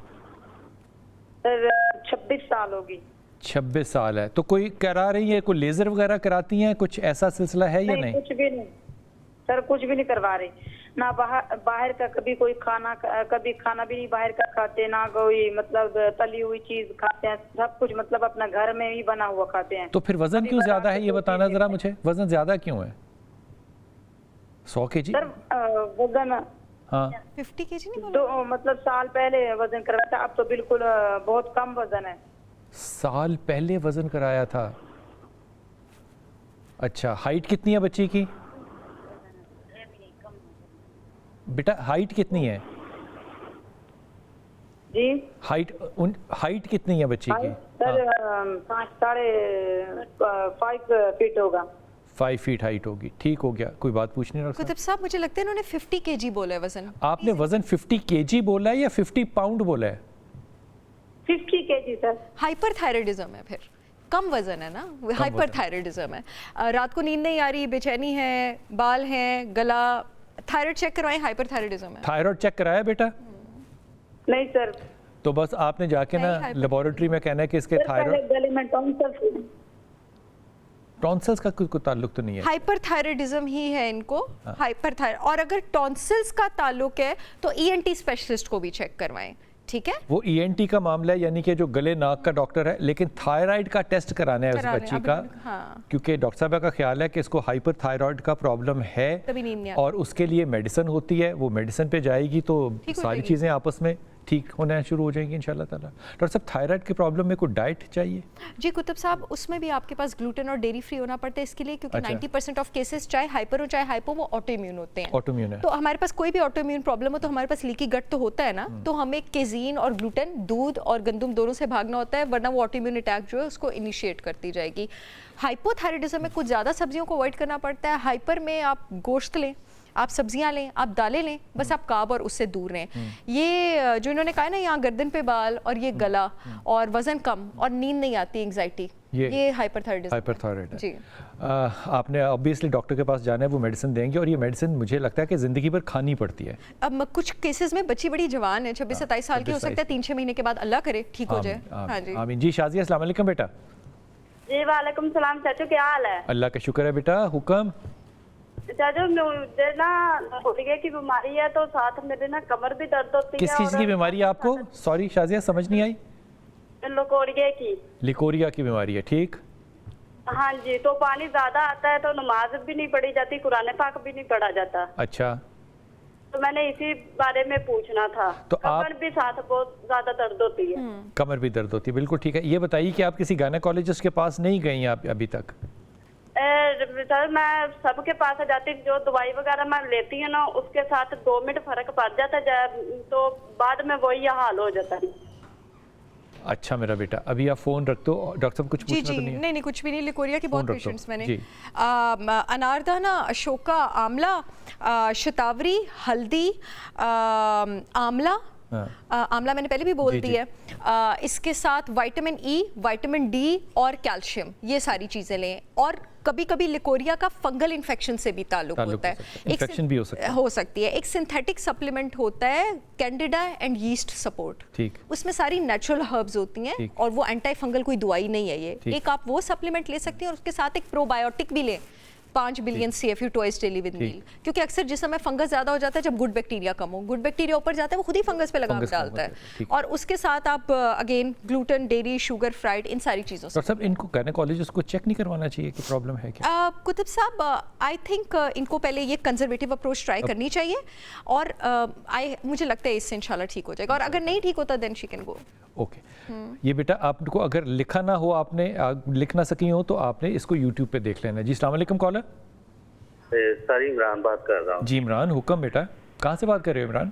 [SPEAKER 6] सर 26 साल होगी।
[SPEAKER 1] 26 साल है। तो कोई करा रही है, कोई लेज़र वगैरह कराती हैं, कुछ ऐसा सिलसिला है या नहीं?
[SPEAKER 6] कुछ भी नहीं सर, कुछ भी नहीं करवा रही। ना बाहर का कभी कोई खाना, कभी खाना भी नहीं बाहर का खाते, ना कोई मतलब तली हुई चीज खाते हैं, सब कुछ मतलब अपना घर में ही बना हुआ खाते हैं।
[SPEAKER 1] तो फिर वज़न क्यों ज़्यादा है ये बताना ज़रा मुझे, वज़न ज़्यादा क्यों है? 100 kg?
[SPEAKER 6] सर वजन
[SPEAKER 1] हाँ
[SPEAKER 2] 50 kg नहीं बोला?
[SPEAKER 6] तो मतलब साल पहले वजन करवाया था, अब तो बिल्कुल बहुत कम वजन है।
[SPEAKER 1] साल पहले वज़न कराया था। अच्छा, हाइट कितनी है बच्ची की? बेटा हाइट कितनी है?
[SPEAKER 6] जी
[SPEAKER 1] हाइट कितनी है बच्ची की?
[SPEAKER 6] सर 5 फीट होगा।
[SPEAKER 1] 5 फीट हाइट होगी, ठीक हो गया। कोई बात पूछनी है?
[SPEAKER 2] कुतुब साहब मुझे लगता है इन्होंने 50 kg बोला है वजन।
[SPEAKER 1] आपने वजन 50 kg बोला है या 50 पाउंड बोला है?
[SPEAKER 6] 50 kg सर।
[SPEAKER 2] हाइपरथायराइडिज्म है, फिर कम वजन है ना, हाइपरथायराइडिज्म है। रात को नींद नहीं आ रही, बेचैनी है, बाल हैं, गला, थायराइड चेक करवाएं, हाइपरथायराइडिज्म है।
[SPEAKER 1] थायराइड चेक कराया बेटा?
[SPEAKER 6] नहीं सर।
[SPEAKER 1] तो बस आपने जाके ना लेबोरेटरी में कहना है कि इसके थायराइड,
[SPEAKER 6] गले में
[SPEAKER 1] टॉन्सिल्स का कोई ताल्लुक तो नहीं है?
[SPEAKER 2] हाइपरथायराइडिज्म ही है इनको, हाइपरथायराइड। और अगर टॉन्सिल्स का ताल्लुक है तो ENT स्पेशलिस्ट को भी चेक करवाएं, ठीक है?
[SPEAKER 1] वो ENT का मामला है, यानी कि जो गले नाक का डॉक्टर है, लेकिन थायराइड का टेस्ट कराना है उस बच्ची का।
[SPEAKER 2] हाँ।
[SPEAKER 1] क्योंकि डॉक्टर साहब का ख्याल है कि इसको हाइपर थायराइड का प्रॉब्लम है,
[SPEAKER 2] तभी नींद नहीं आती।
[SPEAKER 1] और उसके लिए मेडिसिन होती है, वो मेडिसिन पे जाएगी तो सारी चीज़ें आपस में ठीक होना शुरू हो जाएंगी इंशाल्लाह ताला। डॉक्टर साहब थायराइड के प्रॉब्लम में कोई डाइट चाहिए?
[SPEAKER 2] जी कुतुब साहब, उसमें भी आपके पास ग्लूटेन और डेयरी फ्री होना पड़ता है इसके लिए, क्योंकि
[SPEAKER 1] अच्छा।
[SPEAKER 2] 90% ऑफ केसेस चाहे हाइपर हो चाहे हाइपो वो ऑटो इम्यून होते हैं।
[SPEAKER 1] ऑटो इम्यून है।
[SPEAKER 2] तो हमारे पास कोई भी ऑटो इम्यून प्रॉब्लम हो तो हमारे पास लीकी गट तो होता है ना, तो हमें केजीन और ग्लूटेन, दूध और गंदम दोनों से भागना होता है, वरना वो ऑटो इम्यून अटैक जो है उसको इनिशिएट करती जाएगी। हाइपोथायराइडिज्म में कुछ ज़्यादा सब्जियों को अवॉइड करना पड़ता है। हाइपर में आप गोश्त लें, आप सब्जियां लें, आप दालें लें, बस आप कार्ब और उससे दूर रहें। ये जो इन्होंने कहा है ना, यहाँ गर्दन पे बाल और ये गला और वजन कम और नींद नहीं आती, एंग्जाइटी, ये हाइपरथायराइडिज्म
[SPEAKER 1] हाइपरथायराइड है।
[SPEAKER 2] जी।
[SPEAKER 1] आपने ऑब्वियसली डॉक्टर के पास जाना है, वो मेडिसिन देंगे और ये मेडिसिन मुझे लगता है कि ज़िंदगी भर खानी पड़ती है।
[SPEAKER 2] अब कुछ केसेस में बच्ची बड़ी जवान है, 26-27 साल की, हो सकता है 3-6 महीने के बाद अल्लाह करे ठीक हो जाए। हाँ जी।
[SPEAKER 1] आमीन जी। शाजिया अस्सलाम वालेकुम बेटा।
[SPEAKER 7] जी वालेकुम सलाम चाचू, क्या हाल है?
[SPEAKER 1] अल्लाह का शुक्र है बेटा। हुक्म।
[SPEAKER 7] चाचू मुझे ना गठिया की बीमारी है, तो साथ मेरे ना कमर भी दर्द होती है।
[SPEAKER 1] किस चीज़ की बीमारी है आपको? सॉरी शाजिया समझ नहीं आई।
[SPEAKER 7] लकोड़िया की।
[SPEAKER 1] लिकोरिया की बीमारी है, ठीक।
[SPEAKER 7] हाँ जी, तो पानी ज्यादा आता है तो नमाज भी नहीं पढ़ी जाती, कुरान पाक भी नहीं पढ़ा जाता।
[SPEAKER 1] अच्छा,
[SPEAKER 7] तो मैंने इसी बारे में पूछना था।
[SPEAKER 1] तो
[SPEAKER 7] कमर भी साथ बहुत ज्यादा दर्द होती है।
[SPEAKER 1] कमर भी दर्द होती है, बिल्कुल ठीक है। ये बताइए कि आप किसी गायनेकोलॉजिस्ट के पास नहीं गई हैं आप अभी तक?
[SPEAKER 7] सर मैं सबके पास जाती, जो दवाई वगैरह मैं लेती हूँ ना, उसके साथ 2 मिनट फर्क पड़ जाता है, तो बाद में वही हाल हो जाता है।
[SPEAKER 1] अच्छा मेरा बेटा, अभी आप फ़ोन रख दो। डॉक्टर साहब कुछ
[SPEAKER 2] जी
[SPEAKER 1] पूछना
[SPEAKER 2] जी
[SPEAKER 1] तो नहीं है?
[SPEAKER 2] नहीं कुछ भी नहीं। लिकोरिया के बहुत
[SPEAKER 1] फोन रख दो।
[SPEAKER 2] पेशेंट्स मैंने
[SPEAKER 1] जी।
[SPEAKER 2] अनारदाना, अशोका, आंवला, शतावरी, हल्दी, आंवला, आंवला मैंने पहले भी बोल
[SPEAKER 1] जी,
[SPEAKER 2] दी है। इसके साथ विटामिन ई, विटामिन डी और कैल्शियम, ये सारी चीज़ें लें। और कभी कभी लिकोरिया का फंगल इन्फेक्शन से भी ताल्लुक होता है,
[SPEAKER 1] इन्फेक्शन भी हो सकती है।
[SPEAKER 2] एक सिंथेटिक सप्लीमेंट होता है कैंडिडा एंड यीस्ट सपोर्ट,
[SPEAKER 1] ठीक।
[SPEAKER 2] उसमें सारी नेचुरल हर्ब्स होती हैं और वो एंटी फंगल कोई दवाई नहीं है ये। एक आप वो सप्लीमेंट ले सकती हैं और उसके साथ एक प्रोबायोटिक भी लें, 5 billion CFU twice daily with meal, क्योंकि अक्सर जिस समय फंगस ज्यादा हो जाता है जब गुड बैक्टीरिया कम हो, गुड बैक्टीरिया ऊपर जाता है वो खुद ही फंगस पे लगाम डालता है। और उसके साथ आप again gluten, dairy, sugar, fried, इन सारी चीज़ों से।
[SPEAKER 1] डॉक्टर साहब इनको गायनेकोलॉजिस्ट को चेक नहीं करवाना चाहिए कि प्रॉब्लम है क्या?
[SPEAKER 2] कुतुब साहब आई थिंक इनको पहले ये कंजर्वेटिव अप्रोच ट्राई करनी चाहिए और मुझे लगता है इससे इंशाल्लाह ठीक हो जाएगा, और अगर नहीं ठीक होता then she can go.
[SPEAKER 1] Okay. ये बेटा आपको अगर लिखा ना हो, आपने लिख ना सकी हो, तो आपने इसको यूट्यूब पे देख लेना। जी अस्सलाम वालेकुम कॉलर।
[SPEAKER 8] सर इमरान बात कर रहा हूँ।
[SPEAKER 1] जी इमरान, हुक्म बेटा। कहाँ से बात कर रहे हो इमरान?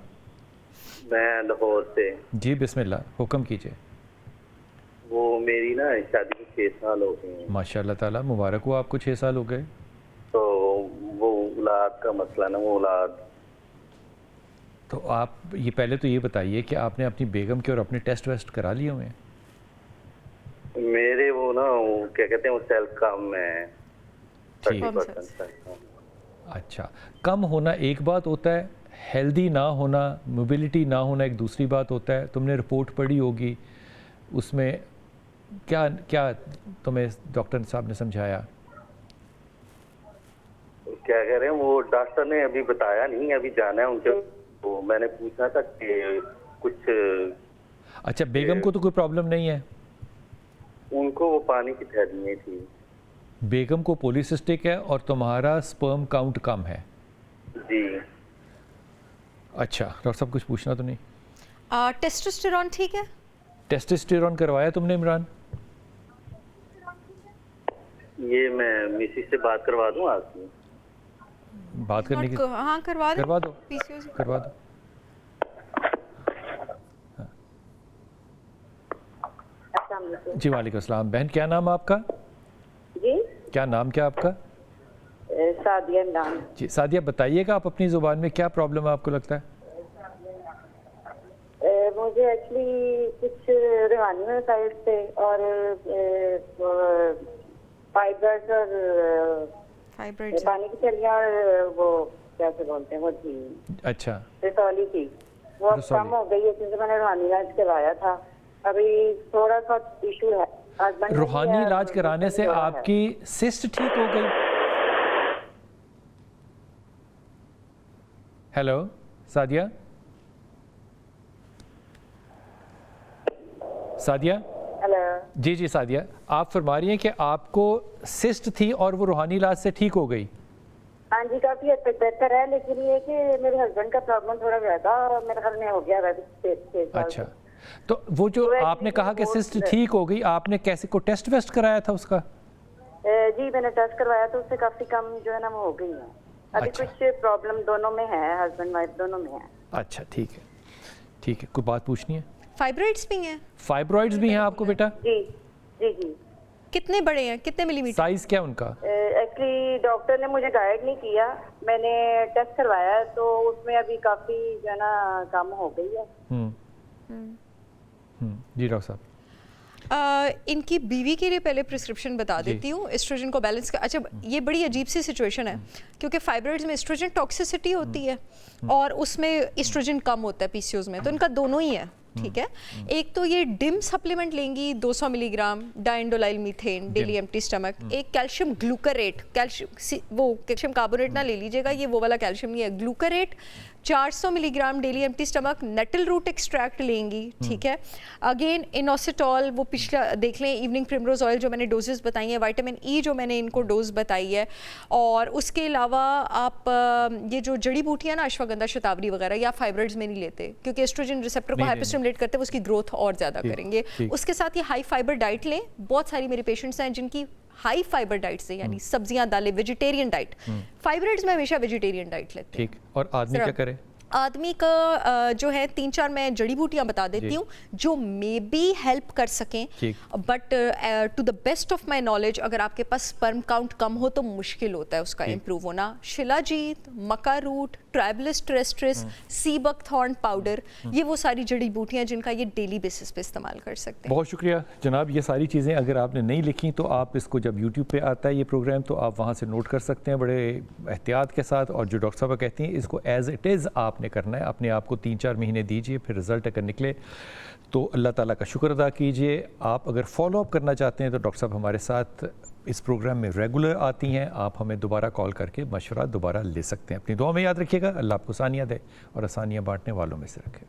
[SPEAKER 8] मैं लाहौर से।
[SPEAKER 1] जी बिस्मिल्लाह, हुक्म कीजिए।
[SPEAKER 8] वो मेरी ना शादी को 6 साल हो गए हैं।
[SPEAKER 1] माशाल्लाह ताला, मुबारक हो आपको, 6 साल हो गए।
[SPEAKER 8] तो वो औलाद का मसला ना, वो औलाद।
[SPEAKER 1] तो आप ये पहले तो ये बताइए कि आपने अपनी बेगम के और अपने टेस्ट वेस्ट करा लिए हुए हैं?
[SPEAKER 8] मेरे वो ना क्या कहते हैं, वो सेल कम है,
[SPEAKER 1] ठीक।
[SPEAKER 8] 30%।
[SPEAKER 1] अच्छा, कम होना एक बात होता है, हेल्दी ना होना, मोबिलिटी ना होना एक दूसरी बात होता है। तुमने रिपोर्ट पढ़ी होगी, उसमें क्या क्या तुम्हें डॉक्टर साहब ने समझाया?
[SPEAKER 8] क्या कह रहे हैं, वो डॉक्टर ने अभी बताया नहीं, अभी जाना है उनके। तो मैंने पूछना था कि कुछ।
[SPEAKER 1] अच्छा, बेगम को तो कोई प्रॉब्लम नहीं है?
[SPEAKER 8] उनको वो पानी की थैलियाँ थी।
[SPEAKER 1] बेगम को पॉलीसिस्टिक है और तुम्हारा स्पर्म काउंट कम है?
[SPEAKER 8] जी।
[SPEAKER 1] अच्छा, डॉक्टर साहब कुछ पूछना तो नहीं?
[SPEAKER 2] टेस्टोस्टेरोन ठीक है?
[SPEAKER 1] टेस्टोस्टेरोन करवाया तुमने इमरान?
[SPEAKER 8] ये मैं मिसिस से बात करवा दूं आपकी?
[SPEAKER 1] बात करने की?
[SPEAKER 2] हाँ करवा दो,
[SPEAKER 1] करवा दो,
[SPEAKER 2] PCOS
[SPEAKER 1] करवा दो। जी वालेकुम अस्सलाम। बहन क्या नाम आपका?
[SPEAKER 6] जी
[SPEAKER 1] क्या नाम क्या आपका?
[SPEAKER 6] सादिया नाम।
[SPEAKER 1] जी सादिया, बताइएगा आप अपनी ज़ुबान में क्या प्रॉब्लम है आपको लगता है?
[SPEAKER 6] मुझे एक्चुअली कुछ रूहानी साइड से और फाइब्रॉइड्स और
[SPEAKER 2] फाइब्रॉइड्स
[SPEAKER 6] पानी की थैलियाँ और वो क्या से बोलते हैं वो थी।
[SPEAKER 1] अच्छा,
[SPEAKER 6] रसौली थी, वो अब कम हो गई है क्योंकि मैंने रूहानी इलाज करवाया था। अभी थोड़ा सा इशू है।
[SPEAKER 1] रूहानी इलाज कराने से आपकी सिस्ट ठीक हो गई? हेलो सादिया? सादिया?
[SPEAKER 6] हेलो।
[SPEAKER 1] जी जी सादिया, आप फरमा रही हैं कि आपको सिस्ट थी और वो रूहानी इलाज से ठीक हो गई?
[SPEAKER 6] हाँ जी, काफी हद तक बेहतर है, लेकिन ये कि मेरे हस्बैंड का प्रॉब्लम थोड़ा ज्यादा मेरे घर में हो गया है 6 साल
[SPEAKER 1] अच्छा, तो वो जो
[SPEAKER 6] तो
[SPEAKER 1] आपने कहा कि सिस्ट ठीक हो गई, आपने कैसे को टेस्ट वेस्ट कराया था उसका?
[SPEAKER 6] जी मैंने टेस्ट करवाया तो उससे काफी कम जो है ना वो हो गई है। अभी
[SPEAKER 1] अच्छा।
[SPEAKER 6] कुछ प्रॉब्लम दोनों में है, हस्बैंड वाइफ दोनों में है।
[SPEAKER 1] अच्छा ठीक है, ठीक है। कोई बात पूछनी है?
[SPEAKER 2] फाइब्रॉइड्स भी हैं?
[SPEAKER 1] फाइब्रॉइड्स भी हैं आपको बेटा?
[SPEAKER 6] जी जी जी।
[SPEAKER 2] कितने बड़े हैं, कितने मिलीमीटर?
[SPEAKER 1] साइज क्या उनका?
[SPEAKER 6] एक्चुअली डॉक्टर ने मुझे गाइड नहीं किया, मैंने टेस्ट करवाया है तो उसमें अभी काफी जो है ना कम हो गई है।
[SPEAKER 1] जी डॉक्टर साहब।
[SPEAKER 2] इनकी बीवी के लिए पहले प्रिस्क्रिप्शन बता देती हूँ एस्ट्रोजन को बैलेंस कर। अच्छा, ये बड़ी अजीब सी सिचुएशन है क्योंकि फाइब्रॉइड्स में एस्ट्रोजन टॉक्सिसिटी होती है और उसमें एस्ट्रोजन कम होता है पीसीओज में, तो इनका दोनों ही है। ठीक है, एक तो ये डिम सप्लीमेंट लेंगी 200 milligram diindolylmethane daily empty stomach, एक कैल्शियम ग्लूकारेट, कैल्शियम कार्बोनेट ना ले लीजिएगा, ये वो वाला कैल्शियम नहीं है, glucarate 400 milligram daily empty stomach, nettle root extract लेंगी। ठीक है, अगेन इनोसिटॉल, वो पिछला देख लें, इवनिंग प्रिमरोज ऑयल जो मैंने डोजेस बताई हैं, विटामिन ई जो मैंने इनको डोज बताई है, और उसके अलावा आप ये जो जड़ी बूटियां ना अश्वगंधा शतावरी वगैरह, या फाइब्रॉइड्स में नहीं लेते क्योंकि एस्ट्रोजन रिसेप्टर को हाइपरस्टिमुलेट करते हैं, उसकी ग्रोथ और ज़्यादा करेंगे। उसके साथ ये हाई फाइबर डाइट लें। बहुत सारी मेरे पेशेंट्स हैं जिनकी हाई फाइबर डाइट से, यानी सब्जियां दालें, वेजिटेरियन डाइट। फाइब्रॉइड्स में हमेशा वेजिटेरियन डाइट लेते हैं।
[SPEAKER 1] ठीक, और आदमी क्या करे?
[SPEAKER 2] आदमी का जो है 3-4 मैं जड़ी बूटियां बता देती हूँ जो मे बी हेल्प कर सकें, but to the best of my knowledge अगर आपके पास स्पर्म काउंट कम हो तो मुश्किल होता है उसका इम्प्रूव होना। Shilajit, maca root, tribulus terrestris, sea buckthorn powder, ये वो सारी जड़ी बूटियां जिनका ये डेली बेसिस पे इस्तेमाल कर सकते हैं।
[SPEAKER 1] बहुत शुक्रिया जनाब, ये सारी चीज़ें अगर आपने नहीं लिखी तो आप इसको जब यूट्यूब पे आता है ये प्रोग्राम तो आप वहाँ से नोट कर सकते हैं बड़े एहतियात के साथ। और जो डॉक्टर साहब कहती हैं इसको एज़ इट इज़ आपने करना है, अपने आप को 3-4 महीने दीजिए, फिर रिज़ल्ट अगर निकले तो अल्लाह ताला का शुक्र अदा कीजिए। आप अगर फॉलो अप करना चाहते हैं तो डॉक्टर साहब हमारे साथ इस प्रोग्राम में रेगुलर आती हैं, आप हमें दोबारा कॉल करके मशवरा दोबारा ले सकते हैं। अपनी दुआ में याद रखिएगा, अल्लाह आपको आसानियाँ दे और आसानियाँ बांटने वालों में से रखे।